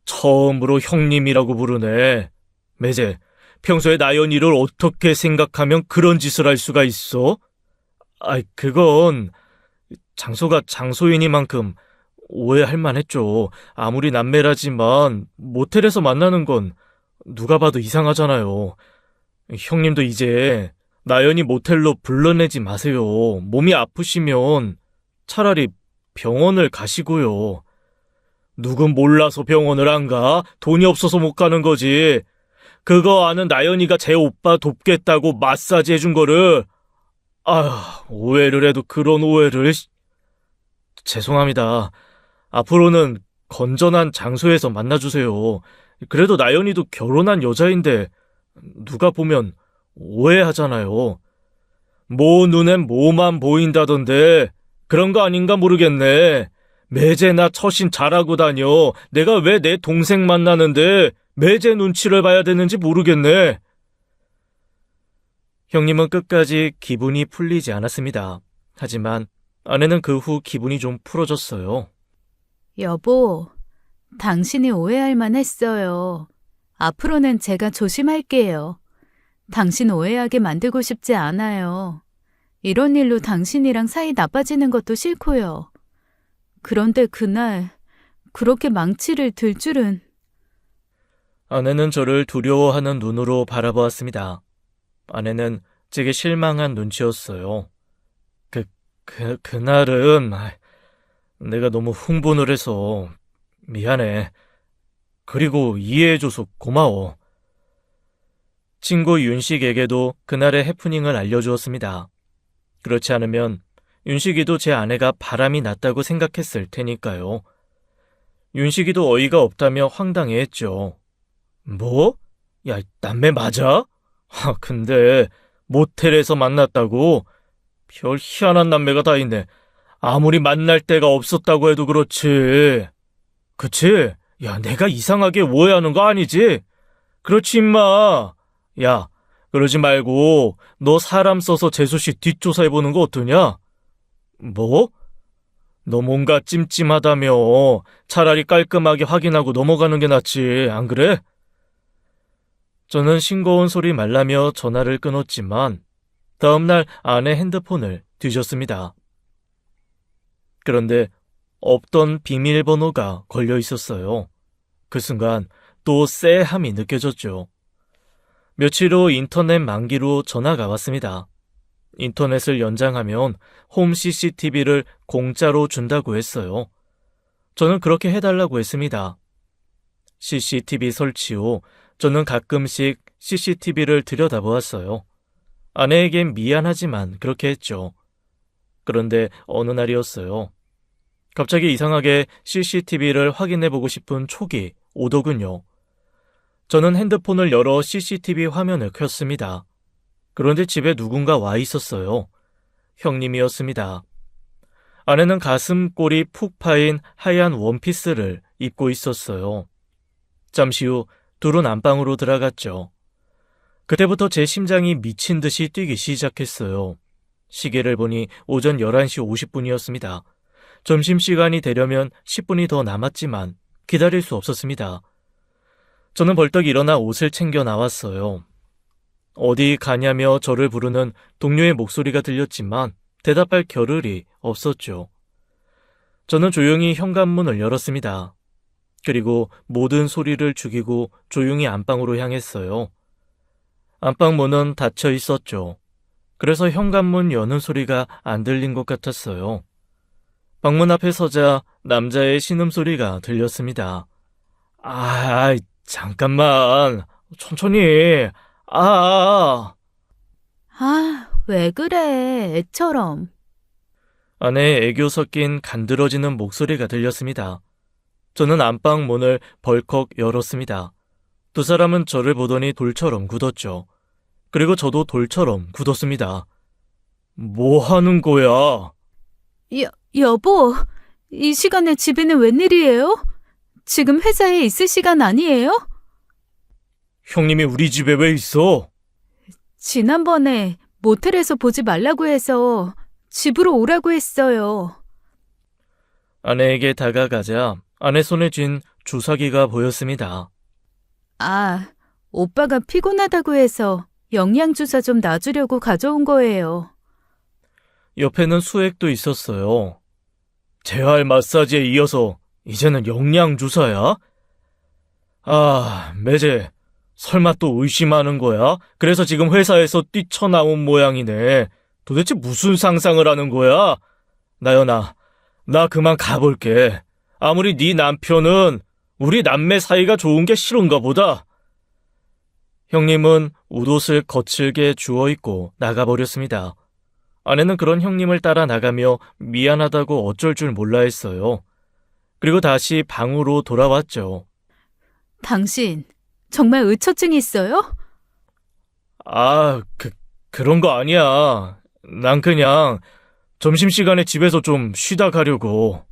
처음으로 형님이라고 부르네. 매제, 평소에 나연이를 어떻게 생각하면 그런 짓을 할 수가 있어? 그건 장소가 장소이니만큼 오해할 만했죠. 아무리 남매라지만 모텔에서 만나는 건 누가 봐도 이상하잖아요. 형님도 이제 나연이 모텔로 불러내지 마세요. 몸이 아프시면 차라리 병원을 가시고요. 누군 몰라서 병원을 안 가? 돈이 없어서 못 가는 거지. 그거 아는 나연이가 제 오빠 돕겠다고 마사지 해준 거를. 오해를 해도 그런 오해를. 죄송합니다. 앞으로는 건전한 장소에서 만나주세요. 그래도 나연이도 결혼한 여자인데 누가 보면 오해하잖아요. 뭐 눈엔 뭐만 보인다던데 그런 거 아닌가 모르겠네. 매제나 처신 잘하고 다녀. 내가 왜 내 동생 만나는데 매제 눈치를 봐야 되는지 모르겠네. 형님은 끝까지 기분이 풀리지 않았습니다. 하지만 아내는 그 후 기분이 좀 풀어졌어요. 여보, 당신이 오해할 만했어요. 앞으로는 제가 조심할게요. 당신 오해하게 만들고 싶지 않아요. 이런 일로 당신이랑 사이 나빠지는 것도 싫고요. 그런데 그날 그렇게 망치를 들 줄은. 아내는 저를 두려워하는 눈으로 바라보았습니다. 아내는 제게 실망한 눈치였어요. 그날은 내가 너무 흥분을 해서 미안해. 그리고 이해해줘서 고마워. 친구 윤식에게도 그날의 해프닝을 알려주었습니다. 그렇지 않으면 윤식이도 제 아내가 바람이 났다고 생각했을 테니까요. 윤식이도 어이가 없다며 황당해했죠. 뭐? 야, 남매 맞아? 근데 모텔에서 만났다고? 별 희한한 남매가 다 있네. 아무리 만날 데가 없었다고 해도 그렇지. 그치? 야, 내가 이상하게 오해하는 거 아니지? 그렇지, 임마. 야, 그러지 말고 너 사람 써서 재수씨 뒷조사해보는 거 어떠냐? 뭐? 너 뭔가 찜찜하다며. 차라리 깔끔하게 확인하고 넘어가는 게 낫지, 안 그래? 저는 싱거운 소리 말라며 전화를 끊었지만 다음날 아내 핸드폰을 뒤졌습니다. 그런데 없던 비밀번호가 걸려 있었어요. 그 순간 또 쎄함이 느껴졌죠. 며칠 후 인터넷 만기로 전화가 왔습니다. 인터넷을 연장하면 홈 CCTV를 공짜로 준다고 했어요. 저는 그렇게 해달라고 했습니다. CCTV 설치 후 저는 가끔씩 CCTV를 들여다보았어요. 아내에겐 미안하지만 그렇게 했죠. 그런데 어느 날이었어요. 갑자기 이상하게 CCTV를 확인해보고 싶은 촉이 오더군요. 저는 핸드폰을 열어 CCTV 화면을 켰습니다. 그런데 집에 누군가 와 있었어요. 형님이었습니다. 아내는 가슴골이 푹 파인 하얀 원피스를 입고 있었어요. 잠시 후 둘은 안방으로 들어갔죠. 그때부터 제 심장이 미친 듯이 뛰기 시작했어요. 시계를 보니 오전 11시 50분이었습니다. 점심시간이 되려면 10분이 더 남았지만 기다릴 수 없었습니다. 저는 벌떡 일어나 옷을 챙겨 나왔어요. 어디 가냐며 저를 부르는 동료의 목소리가 들렸지만 대답할 겨를이 없었죠. 저는 조용히 현관문을 열었습니다. 그리고 모든 소리를 죽이고 조용히 안방으로 향했어요. 안방 문은 닫혀 있었죠. 그래서 현관문 여는 소리가 안 들린 것 같았어요. 방문 앞에 서자 남자의 신음소리가 들렸습니다. 잠깐만. 천천히. 아. 아, 왜 그래, 애처럼. 아내의 애교 섞인 간드러지는 목소리가 들렸습니다. 저는 안방 문을 벌컥 열었습니다. 두 사람은 저를 보더니 돌처럼 굳었죠. 그리고 저도 돌처럼 굳었습니다. 뭐 하는 거야? 여보, 이 시간에 집에는 웬일이에요? 지금 회사에 있을 시간 아니에요? 형님이 우리 집에 왜 있어? 지난번에 모텔에서 보지 말라고 해서 집으로 오라고 했어요. 아내에게 다가가자 아내 손에 쥔 주사기가 보였습니다. 아, 오빠가 피곤하다고 해서 영양주사 좀 놔주려고 가져온 거예요. 옆에는 수액도 있었어요. 재활 마사지에 이어서 이제는 영양주사야? 아, 매제, 설마 또 의심하는 거야? 그래서 지금 회사에서 뛰쳐나온 모양이네. 도대체 무슨 상상을 하는 거야? 나연아, 나 그만 가볼게. 아무리 네 남편은 우리 남매 사이가 좋은 게 싫은가 보다. 형님은 웃옷을 거칠게 주워입고 나가버렸습니다. 아내는 그런 형님을 따라 나가며 미안하다고 어쩔 줄 몰라 했어요. 그리고 다시 방으로 돌아왔죠. 당신, 정말 의처증이 있어요? 아, 그런 거 아니야. 난 그냥 점심시간에 집에서 좀 쉬다 가려고.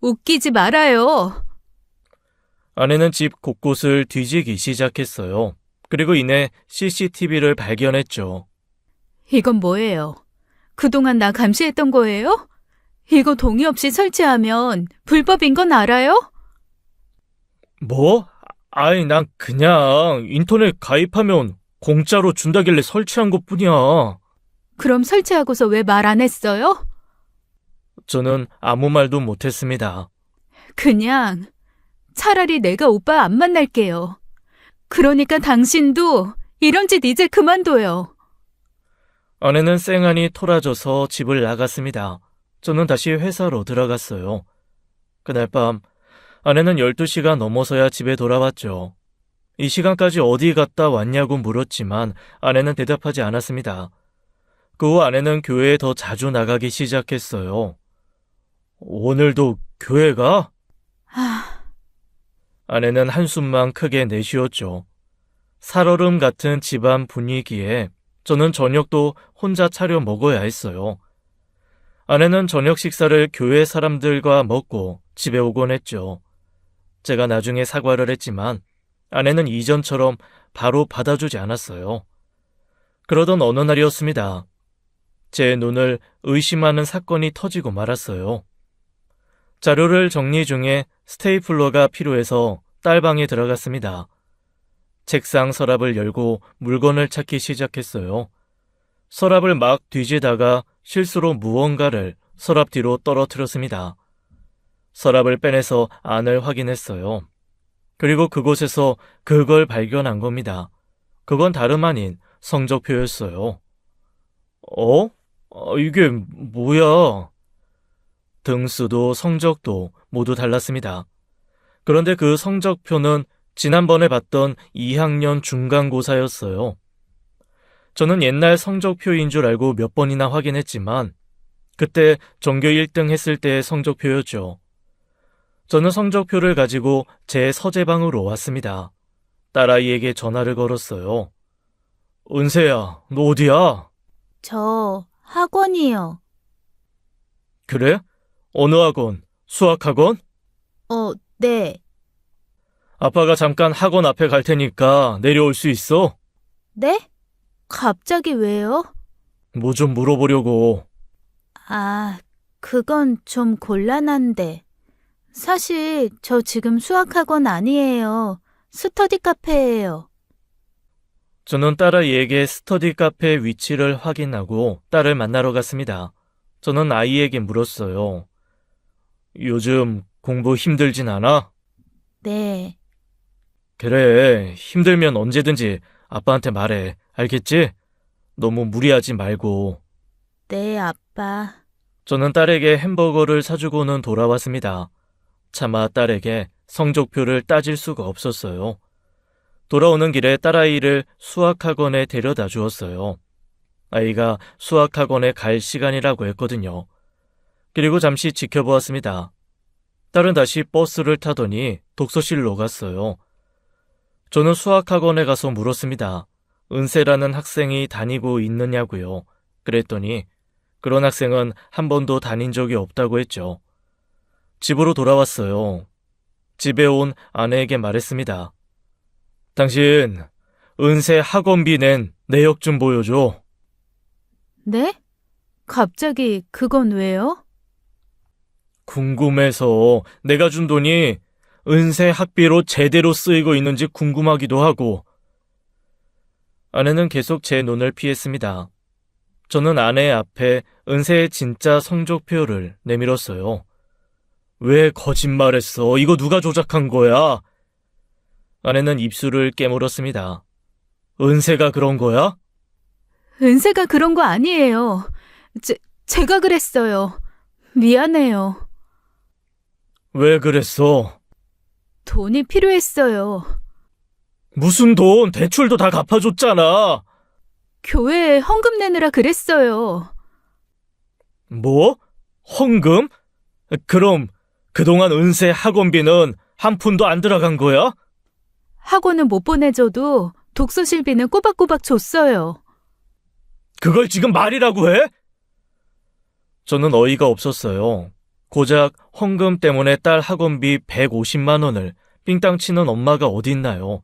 웃기지 말아요. 아내는 집 곳곳을 뒤지기 시작했어요. 그리고 이내 CCTV를 발견했죠. 이건 뭐예요? 그동안 나 감시했던 거예요? 이거 동의 없이 설치하면 불법인 건 알아요? 뭐? 아이, 난 그냥 인터넷 가입하면 공짜로 준다길래 설치한 것뿐이야. 그럼 설치하고서 왜 말 안 했어요? 저는 아무 말도 못했습니다. 그냥 차라리 내가 오빠 안 만날게요. 그러니까 당신도 이런 짓 이제 그만둬요. 아내는 쌩하니 토라져서 집을 나갔습니다. 저는 다시 회사로 들어갔어요. 그날 밤 아내는 12시가 넘어서야 집에 돌아왔죠. 이 시간까지 어디 갔다 왔냐고 물었지만 아내는 대답하지 않았습니다. 그 후 아내는 교회에 더 자주 나가기 시작했어요. 오늘도 교회 가? 아내는 한숨만 크게 내쉬었죠. 살얼음 같은 집안 분위기에 저는 저녁도 혼자 차려 먹어야 했어요. 아내는 저녁 식사를 교회 사람들과 먹고 집에 오곤 했죠. 제가 나중에 사과를 했지만 아내는 이전처럼 바로 받아주지 않았어요. 그러던 어느 날이었습니다. 제 눈을 의심하는 사건이 터지고 말았어요. 자료를 정리 중에 스테이플러가 필요해서 딸방에 들어갔습니다. 책상 서랍을 열고 물건을 찾기 시작했어요. 서랍을 막 뒤지다가 실수로 무언가를 서랍 뒤로 떨어뜨렸습니다. 서랍을 빼내서 안을 확인했어요. 그리고 그곳에서 그걸 발견한 겁니다. 그건 다름 아닌 성적표였어요. 이게 뭐야? 등수도 성적도 모두 달랐습니다. 그런데 그 성적표는 지난번에 봤던 2학년 중간고사였어요. 저는 옛날 성적표인 줄 알고 몇 번이나 확인했지만 그때 전교 1등 했을 때의 성적표였죠. 저는 성적표를 가지고 제 서재방으로 왔습니다. 딸아이에게 전화를 걸었어요. 은세야, 너 어디야? 저 학원이요. 그래? 어느 학원? 수학학원? 네. 아빠가 잠깐 학원 앞에 갈 테니까 내려올 수 있어? 네? 갑자기 왜요? 뭐 좀 물어보려고. 아, 그건 좀 곤란한데. 사실 저 지금 수학학원 아니에요. 스터디 카페예요. 저는 딸아이에게 스터디 카페 위치를 확인하고 딸을 만나러 갔습니다. 저는 아이에게 물었어요. 요즘 공부 힘들진 않아? 네. 그래, 힘들면 언제든지 아빠한테 말해. 알겠지? 너무 무리하지 말고. 네, 아빠. 저는 딸에게 햄버거를 사주고는 돌아왔습니다. 차마 딸에게 성적표를 따질 수가 없었어요. 돌아오는 길에 딸아이를 수학학원에 데려다 주었어요. 아이가 수학학원에 갈 시간이라고 했거든요. 그리고 잠시 지켜보았습니다. 딸은 다시 버스를 타더니 독서실로 갔어요. 저는 수학학원에 가서 물었습니다. 은세라는 학생이 다니고 있느냐고요. 그랬더니 그런 학생은 한 번도 다닌 적이 없다고 했죠. 집으로 돌아왔어요. 집에 온 아내에게 말했습니다. 당신, 은세 학원비 낸 내역 좀 보여줘. 네? 갑자기 그건 왜요? 궁금해서 내가 준 돈이 은세 학비로 제대로 쓰이고 있는지 궁금하기도 하고. 아내는 계속 제 눈을 피했습니다. 저는 아내 앞에 은세의 진짜 성적표를 내밀었어요. 왜 거짓말했어? 이거 누가 조작한 거야? 아내는 입술을 깨물었습니다. 은세가 그런 거야? 은세가 그런 거 아니에요. 제가 그랬어요. 미안해요. 왜 그랬어? 돈이 필요했어요. 무슨 돈? 대출도 다 갚아줬잖아. 교회에 헌금 내느라 그랬어요. 뭐? 헌금? 그럼 그동안 은세 학원비는 한 푼도 안 들어간 거야? 학원은 못 보내줘도 독서실비는 꼬박꼬박 줬어요. 그걸 지금 말이라고 해? 저는 어이가 없었어요. 고작 헌금 때문에 딸 학원비 150만 원을 삥땅 치는 엄마가 어디 있나요?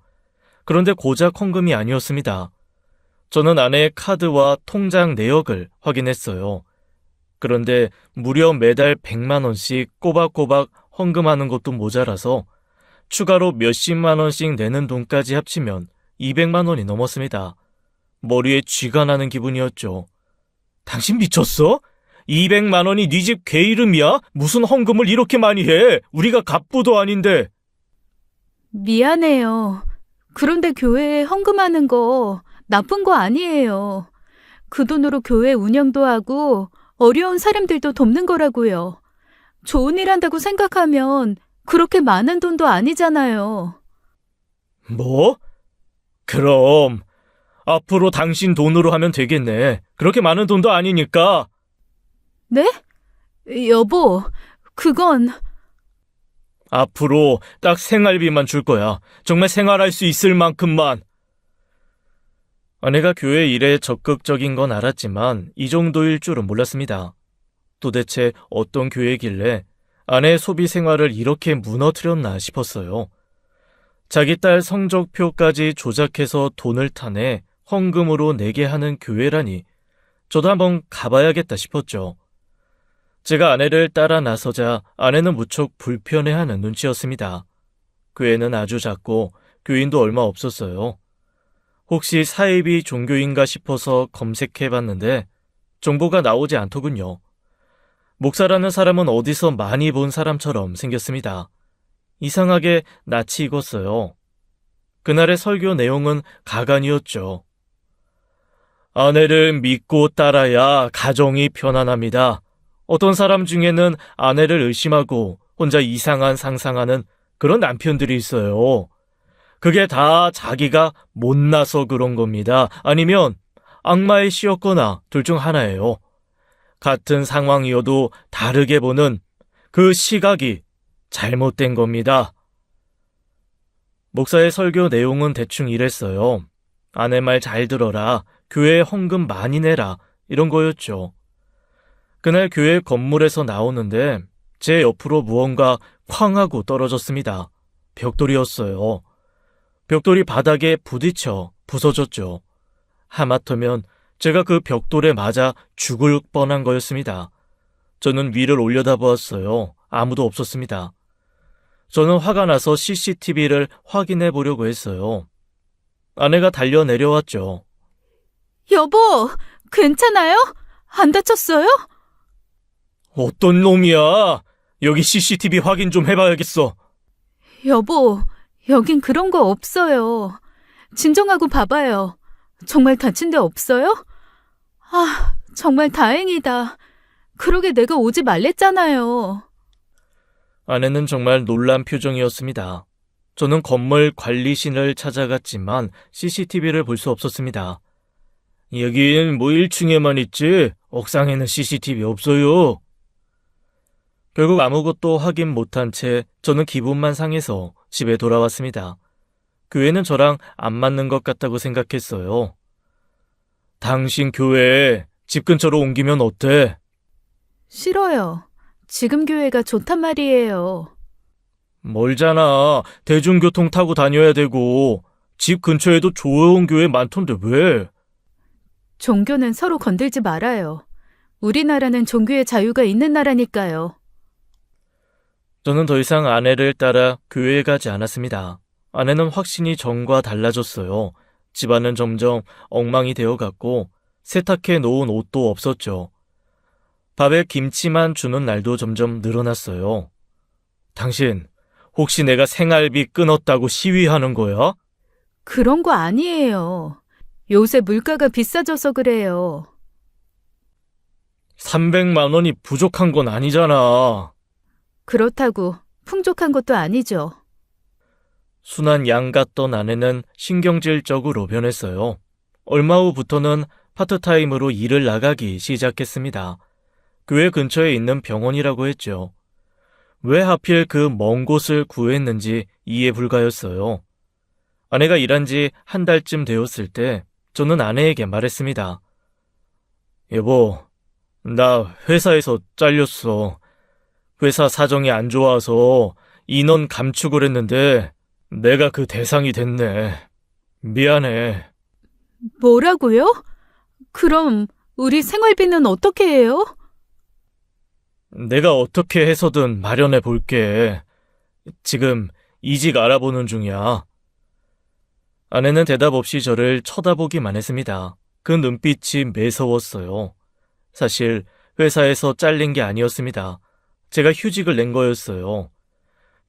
그런데 고작 헌금이 아니었습니다. 저는 아내의 카드와 통장 내역을 확인했어요. 그런데 무려 매달 100만 원씩 꼬박꼬박 헌금하는 것도 모자라서 추가로 몇십만 원씩 내는 돈까지 합치면 200만 원이 넘었습니다. 머리에 쥐가 나는 기분이었죠. 당신 미쳤어? 200만 원이 네 집 개 이름이야? 무슨 헌금을 이렇게 많이 해? 우리가 갑부도 아닌데. 미안해요. 그런데 교회에 헌금하는 거 나쁜 거 아니에요. 그 돈으로 교회 운영도 하고 어려운 사람들도 돕는 거라고요. 좋은 일 한다고 생각하면 그렇게 많은 돈도 아니잖아요. 뭐? 그럼 앞으로 당신 돈으로 하면 되겠네. 그렇게 많은 돈도 아니니까. 네? 여보, 그건... 앞으로 딱 생활비만 줄 거야. 정말 생활할 수 있을 만큼만. 아내가 교회 일에 적극적인 건 알았지만 이 정도일 줄은 몰랐습니다. 도대체 어떤 교회길래 아내의 소비 생활을 이렇게 무너뜨렸나 싶었어요. 자기 딸 성적표까지 조작해서 돈을 타내 헌금으로 내게 하는 교회라니 저도 한번 가봐야겠다 싶었죠. 제가 아내를 따라 나서자 아내는 무척 불편해하는 눈치였습니다. 교회는 아주 작고 교인도 얼마 없었어요. 혹시 사입이 종교인가 싶어서 검색해봤는데 정보가 나오지 않더군요. 목사라는 사람은 어디서 많이 본 사람처럼 생겼습니다. 이상하게 낯이 익었어요. 그날의 설교 내용은 가관이었죠. 아내를 믿고 따라야 가정이 편안합니다. 어떤 사람 중에는 아내를 의심하고 혼자 이상한 상상하는 그런 남편들이 있어요. 그게 다 자기가 못나서 그런 겁니다. 아니면 악마의 씨였거나 둘 중 하나예요. 같은 상황이어도 다르게 보는 그 시각이 잘못된 겁니다. 목사의 설교 내용은 대충 이랬어요. 아내 말 잘 들어라. 교회에 헌금 많이 내라. 이런 거였죠. 그날 교회 건물에서 나오는데 제 옆으로 무언가 쾅 하고 떨어졌습니다. 벽돌이었어요. 벽돌이 바닥에 부딪혀 부서졌죠. 하마터면 제가 그 벽돌에 맞아 죽을 뻔한 거였습니다. 저는 위를 올려다보았어요. 아무도 없었습니다. 저는 화가 나서 CCTV를 확인해 보려고 했어요. 아내가 달려 내려왔죠. 여보, 괜찮아요? 안 다쳤어요? 어떤 놈이야? 여기 CCTV 확인 좀 해봐야겠어. 여보, 여긴 그런 거 없어요. 진정하고 봐봐요. 정말 다친 데 없어요? 아, 정말 다행이다. 그러게 내가 오지 말랬잖아요. 아내는 정말 놀란 표정이었습니다. 저는 건물 관리실을 찾아갔지만 CCTV를 볼 수 없었습니다. 여긴 뭐 1층에만 있지 옥상에는 CCTV 없어요. 결국 아무것도 확인 못한 채 저는 기분만 상해서 집에 돌아왔습니다. 교회는 저랑 안 맞는 것 같다고 생각했어요. 당신 교회 집 근처로 옮기면 어때? 싫어요. 지금 교회가 좋단 말이에요. 멀잖아. 대중교통 타고 다녀야 되고 집 근처에도 좋은 교회 많던데 왜? 종교는 서로 건들지 말아요. 우리나라는 종교의 자유가 있는 나라니까요. 저는 더 이상 아내를 따라 교회에 가지 않았습니다. 아내는 확신이 전과 달라졌어요. 집안은 점점 엉망이 되어갔고 세탁해 놓은 옷도 없었죠. 밥에 김치만 주는 날도 점점 늘어났어요. 당신, 혹시 내가 생활비 끊었다고 시위하는 거야? 그런 거 아니에요. 요새 물가가 비싸져서 그래요. 300만 원이 부족한 건 아니잖아. 그렇다고 풍족한 것도 아니죠. 순한 양 같던 아내는 신경질적으로 변했어요. 얼마 후부터는 파트타임으로 일을 나가기 시작했습니다. 교회 근처에 있는 병원이라고 했죠. 왜 하필 그 먼 곳을 구했는지 이해 불가였어요. 아내가 일한 지 한 달쯤 되었을 때 저는 아내에게 말했습니다. 여보, 나 회사에서 잘렸어. 회사 사정이 안 좋아서 인원 감축을 했는데 내가 그 대상이 됐네. 미안해. 뭐라고요? 그럼 우리 생활비는 어떻게 해요? 내가 어떻게 해서든 마련해 볼게. 지금 이직 알아보는 중이야. 아내는 대답 없이 저를 쳐다보기만 했습니다. 그 눈빛이 매서웠어요. 사실 회사에서 잘린 게 아니었습니다. 제가 휴직을 낸 거였어요.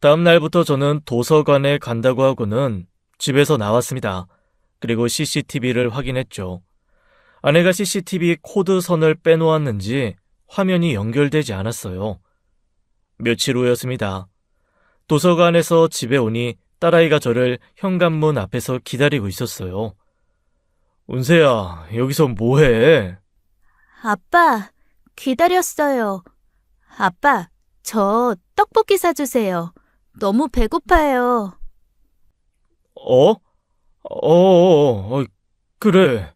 다음 날부터 저는 도서관에 간다고 하고는 집에서 나왔습니다. 그리고 CCTV를 확인했죠. 아내가 CCTV 코드선을 빼놓았는지 화면이 연결되지 않았어요. 며칠 후였습니다. 도서관에서 집에 오니 딸아이가 저를 현관문 앞에서 기다리고 있었어요. 은세야, 여기서 뭐해? 아빠, 기다렸어요. 아빠, 저 떡볶이 사주세요. 너무 배고파요. 그래.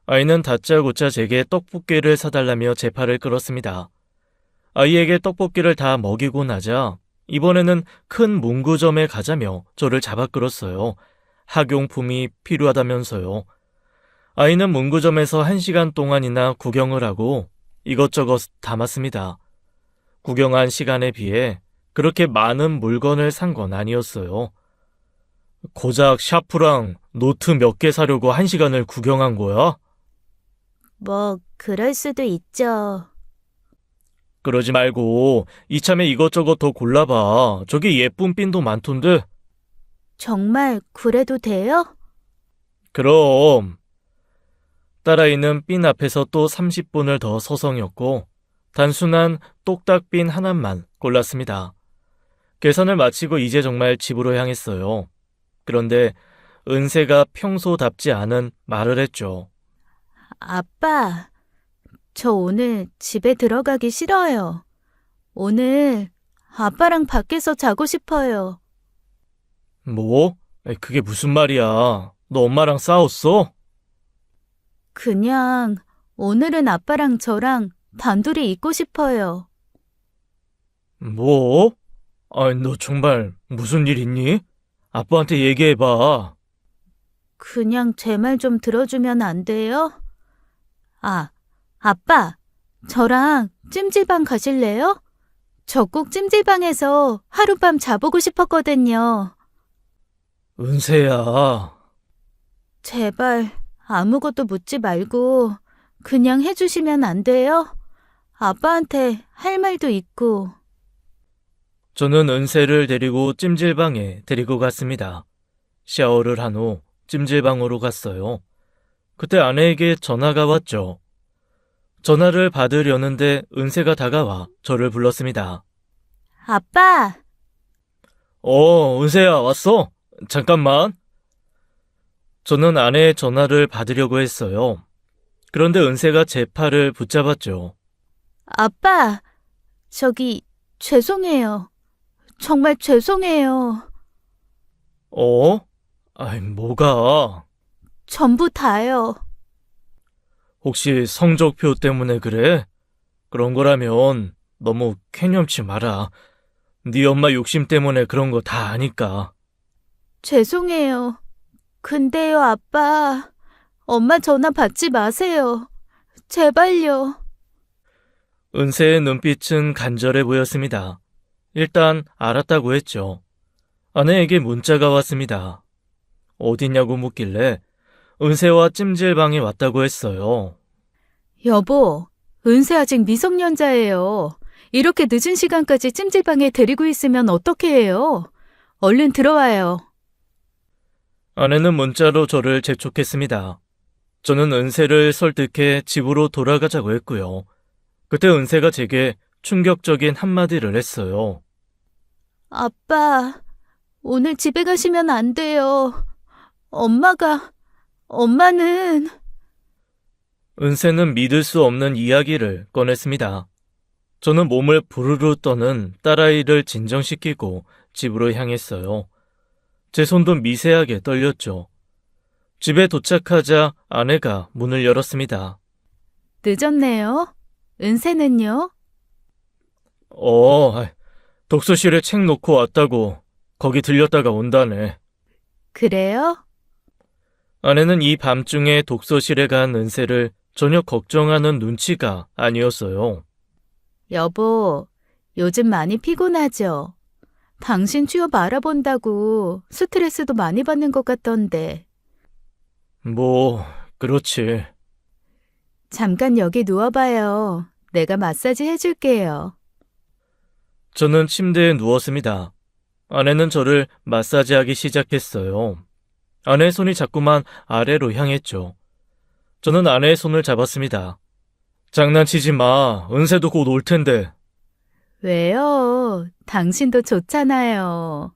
아이는 다짜고짜 제게 떡볶이를 사달라며 제 팔을 끌었습니다. 아이에게 떡볶이를 다 먹이고 나자 이번에는 큰 문구점에 가자며 저를 잡아 끌었어요. 학용품이 필요하다면서요. 아이는 문구점에서 1시간 동안이나 구경을 하고 이것저것 담았습니다. 구경한 시간에 비해 그렇게 많은 물건을 산 건 아니었어요. 고작 샤프랑 노트 몇 개 사려고 1시간을 구경한 거야? 뭐, 그럴 수도 있죠. 그러지 말고 이참에 이것저것 더 골라봐. 저기 예쁜 핀도 많던데. 정말 그래도 돼요? 그럼. 딸아이는 핀 앞에서 또 30분을 더 서성였고 단순한 똑딱핀 하나만 골랐습니다. 계산을 마치고 이제 정말 집으로 향했어요. 그런데 은세가 평소답지 않은 말을 했죠. 아빠, 저 오늘 집에 들어가기 싫어요. 오늘 아빠랑 밖에서 자고 싶어요. 뭐? 그게 무슨 말이야? 너 엄마랑 싸웠어? 그냥 오늘은 아빠랑 저랑 단둘이 있고 싶어요. 뭐? 너 정말 무슨 일 있니? 아빠한테 얘기해봐. 그냥 제 말 좀 들어주면 안 돼요? 아, 아빠, 저랑 찜질방 가실래요? 저 꼭 찜질방에서 하룻밤 자보고 싶었거든요. 은세야. 제발 아무것도 묻지 말고 그냥 해주시면 안 돼요? 아빠한테 할 말도 있고. 저는 은세를 데리고 찜질방에 데리고 갔습니다. 샤워를 한 후 찜질방으로 갔어요. 그때 아내에게 전화가 왔죠. 전화를 받으려는데 은세가 다가와 저를 불렀습니다. 아빠, 은세야, 왔어? 잠깐만. 저는 아내의 전화를 받으려고 했어요. 그런데 은세가 제 팔을 붙잡았죠. 아빠, 죄송해요. 정말 죄송해요. 어? 아이, 뭐가? 전부 다요. 혹시 성적표 때문에 그래? 그런 거라면 너무 쾌념치 마라. 네 엄마 욕심 때문에 그런 거 다 아니까. 죄송해요. 근데요, 아빠. 엄마 전화 받지 마세요. 제발요. 은세의 눈빛은 간절해 보였습니다. 일단 알았다고 했죠. 아내에게 문자가 왔습니다. 어디냐고 묻길래 은세와 찜질방에 왔다고 했어요. 여보, 은세 아직 미성년자예요. 이렇게 늦은 시간까지 찜질방에 데리고 있으면 어떻게 해요? 얼른 들어와요. 아내는 문자로 저를 재촉했습니다. 저는 은세를 설득해 집으로 돌아가자고 했고요. 그때 은세가 제게 충격적인 한마디를 했어요. 아빠, 오늘 집에 가시면 안 돼요. 엄마는 은세는 믿을 수 없는 이야기를 꺼냈습니다. 저는 몸을 부르르 떠는 딸아이를 진정시키고 집으로 향했어요. 제 손도 미세하게 떨렸죠. 집에 도착하자 아내가 문을 열었습니다. 늦었네요. 은세는요? 독서실에 책 놓고 왔다고 거기 들렸다가 온다네. 그래요? 아내는 이 밤중에 독서실에 간 은세를 전혀 걱정하는 눈치가 아니었어요. 여보, 요즘 많이 피곤하죠? 당신 취업 알아본다고 스트레스도 많이 받는 것 같던데. 그렇지. 잠깐 여기 누워봐요. 내가 마사지 해줄게요. 저는 침대에 누웠습니다. 아내는 저를 마사지하기 시작했어요. 아내의 손이 자꾸만 아래로 향했죠. 저는 아내의 손을 잡았습니다. 장난치지 마. 은세도 곧 올 텐데. 왜요? 당신도 좋잖아요.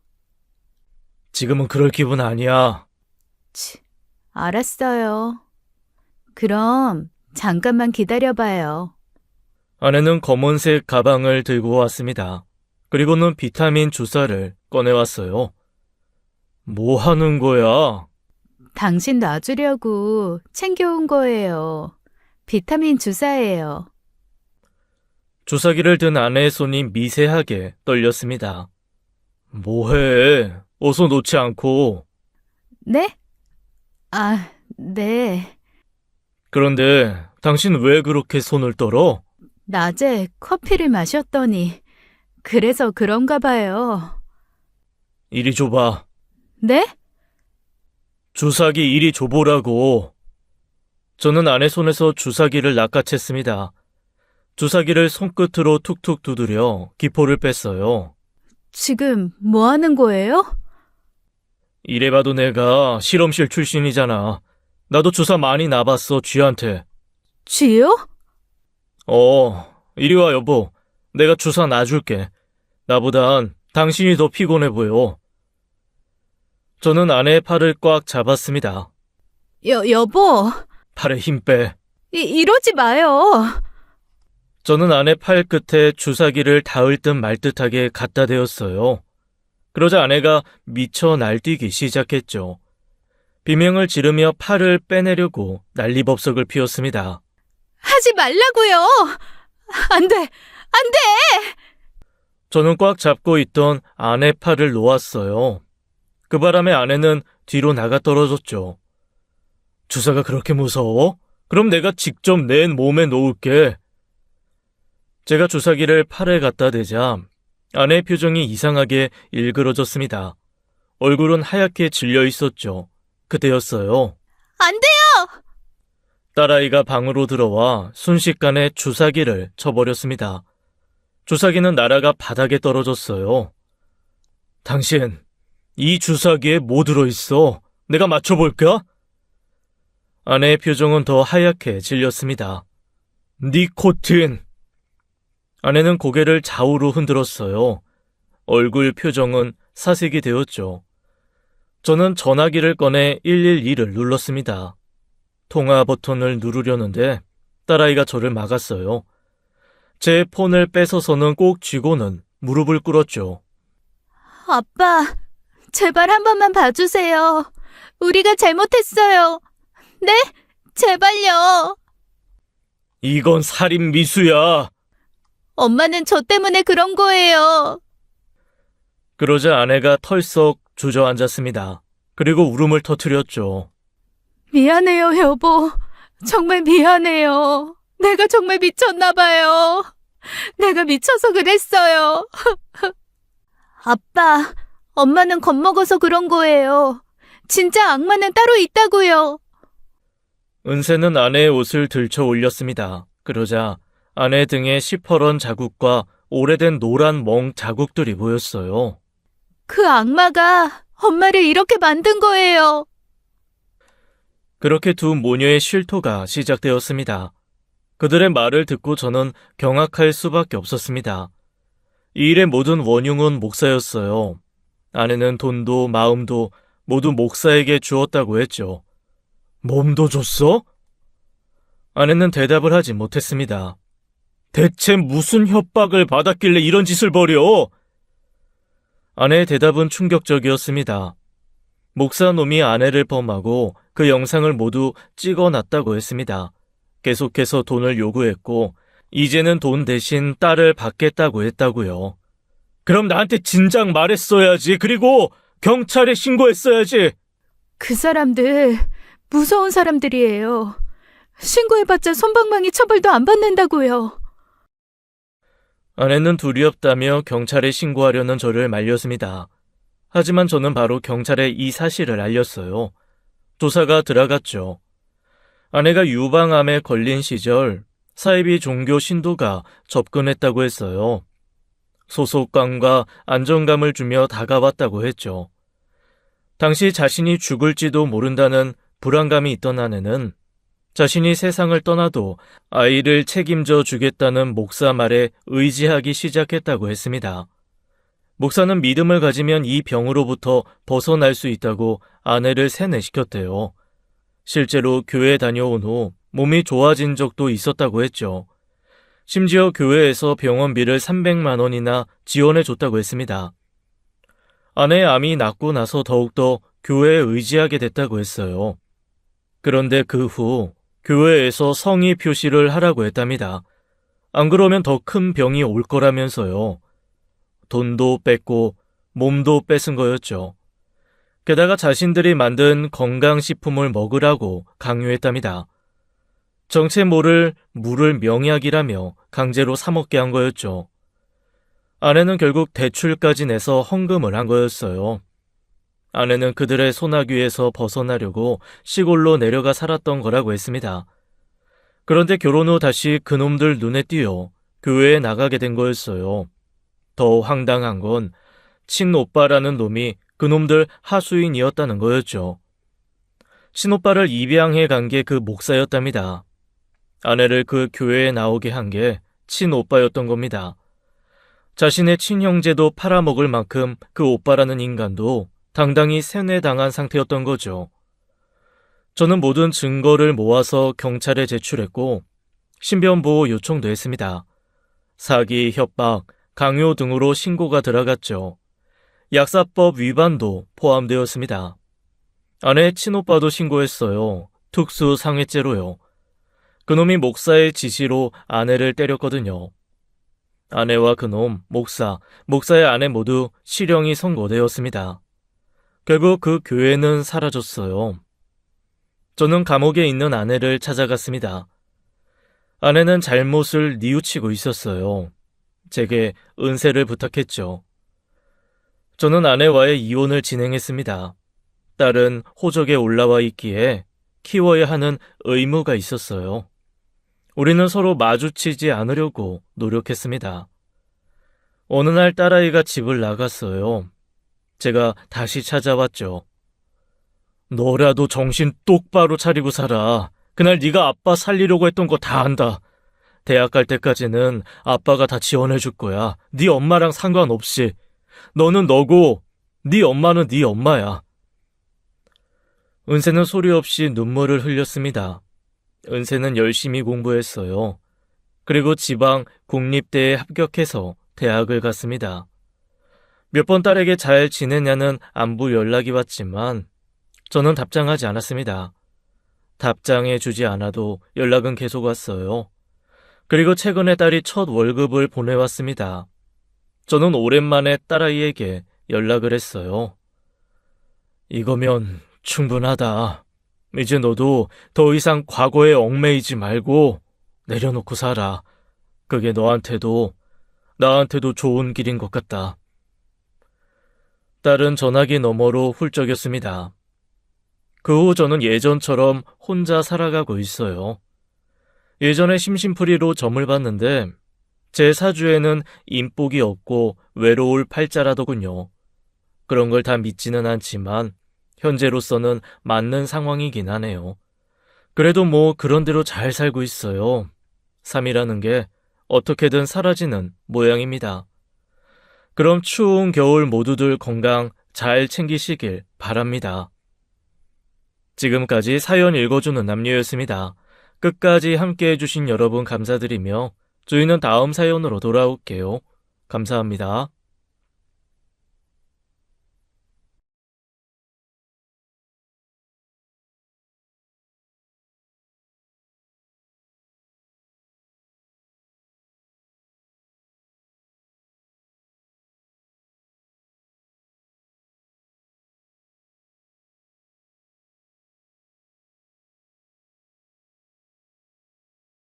지금은 그럴 기분 아니야. 알았어요. 그럼 잠깐만 기다려봐요. 아내는 검은색 가방을 들고 왔습니다. 그리고는 비타민 주사를 꺼내왔어요. 뭐 하는 거야? 당신 놔주려고 챙겨온 거예요. 비타민 주사예요. 주사기를 든 아내의 손이 미세하게 떨렸습니다. 뭐해? 어서 놓지 않고. 네? 아, 네. 그런데 당신 왜 그렇게 손을 떨어? 낮에 커피를 마셨더니 그래서 그런가 봐요. 이리 줘봐. 네? 주사기 이리 줘보라고. 저는 아내 손에서 주사기를 낚아챘습니다. 주사기를 손끝으로 툭툭 두드려 기포를 뺐어요. 지금 뭐 하는 거예요? 이래봐도 내가 실험실 출신이잖아. 나도 주사 많이 놔봤어, 쥐한테. 쥐요? 이리 와, 여보. 내가 주사 놔줄게. 나보단 당신이 더 피곤해 보여. 저는 아내의 팔을 꽉 잡았습니다. 여보, 팔에 힘 빼. 이러지 마요. 저는 아내 팔 끝에 주사기를 닿을 듯 말 듯하게 갖다 대었어요. 그러자 아내가 미쳐 날뛰기 시작했죠. 비명을 지르며 팔을 빼내려고 난리법석을 피웠습니다. 하지 말라고요. 안 돼, 안 돼. 저는 꽉 잡고 있던 아내 팔을 놓았어요. 그 바람에 아내는 뒤로 나가 떨어졌죠. 주사가 그렇게 무서워? 그럼 내가 직접 내 몸에 놓을게. 제가 주사기를 팔에 갖다 대자 아내의 표정이 이상하게 일그러졌습니다. 얼굴은 하얗게 질려 있었죠. 그때였어요. 안 돼요. 딸아이가 방으로 들어와 순식간에 주사기를 쳐버렸습니다. 주사기는 날아가 바닥에 떨어졌어요. 당신, 이 주사기에 뭐 들어있어? 내가 맞춰볼까? 아내의 표정은 더 하얗게 질렸습니다. 니코틴! 아내는 고개를 좌우로 흔들었어요. 얼굴 표정은 사색이 되었죠. 저는 전화기를 꺼내 112를 눌렀습니다. 통화 버튼을 누르려는데 딸아이가 저를 막았어요. 제 폰을 뺏어서는 꼭 쥐고는 무릎을 꿇었죠. 아빠, 제발 한 번만 봐주세요. 우리가 잘못했어요. 네? 제발요. 이건 살인 미수야. 엄마는 저 때문에 그런 거예요. 그러자 아내가 털썩 주저앉았습니다. 그리고 울음을 터뜨렸죠. 미안해요, 여보. 정말 미안해요. 내가 정말 미쳤나 봐요. 내가 미쳐서 그랬어요. 아빠, 엄마는 겁먹어서 그런 거예요. 진짜 악마는 따로 있다고요. 은세는 아내의 옷을 들쳐 올렸습니다. 그러자 아내 등에 시퍼런 자국과 오래된 노란 멍 자국들이 보였어요. 그 악마가 엄마를 이렇게 만든 거예요. 그렇게 두 모녀의 실토가 시작되었습니다. 그들의 말을 듣고 저는 경악할 수밖에 없었습니다. 이 일의 모든 원흉은 목사였어요. 아내는 돈도 마음도 모두 목사에게 주었다고 했죠. 몸도 줬어? 아내는 대답을 하지 못했습니다. 대체 무슨 협박을 받았길래 이런 짓을 벌여? 아내의 대답은 충격적이었습니다. 목사놈이 아내를 범하고 그 영상을 모두 찍어놨다고 했습니다. 계속해서 돈을 요구했고 이제는 돈 대신 딸을 받겠다고 했다고요. 그럼 나한테 진작 말했어야지. 그리고 경찰에 신고했어야지. 그 사람들 무서운 사람들이에요. 신고해봤자 솜방망이 처벌도 안 받는다고요. 아내는 두렵다며 경찰에 신고하려는 저를 말렸습니다. 하지만 저는 바로 경찰에 이 사실을 알렸어요. 조사가 들어갔죠. 아내가 유방암에 걸린 시절 사이비 종교 신도가 접근했다고 했어요. 소속감과 안정감을 주며 다가왔다고 했죠. 당시 자신이 죽을지도 모른다는 불안감이 있던 아내는 자신이 세상을 떠나도 아이를 책임져 주겠다는 목사 말에 의지하기 시작했다고 했습니다. 목사는 믿음을 가지면 이 병으로부터 벗어날 수 있다고 아내를 세뇌시켰대요. 실제로 교회에 다녀온 후 몸이 좋아진 적도 있었다고 했죠. 심지어 교회에서 병원비를 300만 원이나 지원해 줬다고 했습니다. 아내의 암이 낫고 나서 더욱더 교회에 의지하게 됐다고 했어요. 그런데 그 후 교회에서 성의 표시를 하라고 했답니다. 안 그러면 더 큰 병이 올 거라면서요. 돈도 뺐고 몸도 뺏은 거였죠. 게다가 자신들이 만든 건강식품을 먹으라고 강요했답니다. 정체 모를 물을 명약이라며 강제로 사 먹게 한 거였죠. 아내는 결국 대출까지 내서 헌금을 한 거였어요. 아내는 그들의 소나귀에서 벗어나려고 시골로 내려가 살았던 거라고 했습니다. 그런데 결혼 후 다시 그놈들 눈에 띄어 교회에 나가게 된 거였어요. 더 황당한 건 친오빠라는 놈이 그놈들 하수인이었다는 거였죠. 친오빠를 입양해 간 게 그 목사였답니다. 아내를 그 교회에 나오게 한 게 친오빠였던 겁니다. 자신의 친형제도 팔아먹을 만큼 그 오빠라는 인간도 당당히 세뇌당한 상태였던 거죠. 저는 모든 증거를 모아서 경찰에 제출했고 신변보호 요청도 했습니다. 사기, 협박, 강요 등으로 신고가 들어갔죠. 약사법 위반도 포함되었습니다. 아내의 친오빠도 신고했어요. 특수상해죄로요. 그놈이 목사의 지시로 아내를 때렸거든요. 아내와 그놈, 목사의 아내 모두 실형이 선고되었습니다. 결국 그 교회는 사라졌어요. 저는 감옥에 있는 아내를 찾아갔습니다. 아내는 잘못을 뉘우치고 있었어요. 제게 은세를 부탁했죠. 저는 아내와의 이혼을 진행했습니다. 딸은 호적에 올라와 있기에 키워야 하는 의무가 있었어요. 우리는 서로 마주치지 않으려고 노력했습니다. 어느 날 딸아이가 집을 나갔어요. 제가 다시 찾아왔죠. 너라도 정신 똑바로 차리고 살아. 그날 네가 아빠 살리려고 했던 거 다 안다. 대학 갈 때까지는 아빠가 다 지원해 줄 거야. 네 엄마랑 상관없이. 너는 너고 네 엄마는 네 엄마야. 은세는 소리 없이 눈물을 흘렸습니다. 은세는 열심히 공부했어요. 그리고 지방 국립대에 합격해서 대학을 갔습니다. 몇 번 딸에게 잘 지내냐는 안부 연락이 왔지만 저는 답장하지 않았습니다. 답장해 주지 않아도 연락은 계속 왔어요. 그리고 최근에 딸이 첫 월급을 보내왔습니다. 저는 오랜만에 딸아이에게 연락을 했어요. 이거면 충분하다. 이제 너도 더 이상 과거에 얽매이지 말고 내려놓고 살아. 그게 너한테도 나한테도 좋은 길인 것 같다. 딸은 전화기 너머로 훌쩍였습니다. 그 후 저는 예전처럼 혼자 살아가고 있어요. 예전에 심심풀이로 점을 봤는데 제 사주에는 인복이 없고 외로울 팔자라더군요. 그런 걸 다 믿지는 않지만 현재로서는 맞는 상황이긴 하네요. 그래도 뭐 그런대로 잘 살고 있어요. 삶이라는 게 어떻게든 사라지는 모양입니다. 그럼 추운 겨울 모두들 건강 잘 챙기시길 바랍니다. 지금까지 사연 읽어주는 남녀였습니다. 끝까지 함께 해주신 여러분 감사드리며 저희는 다음 사연으로 돌아올게요. 감사합니다.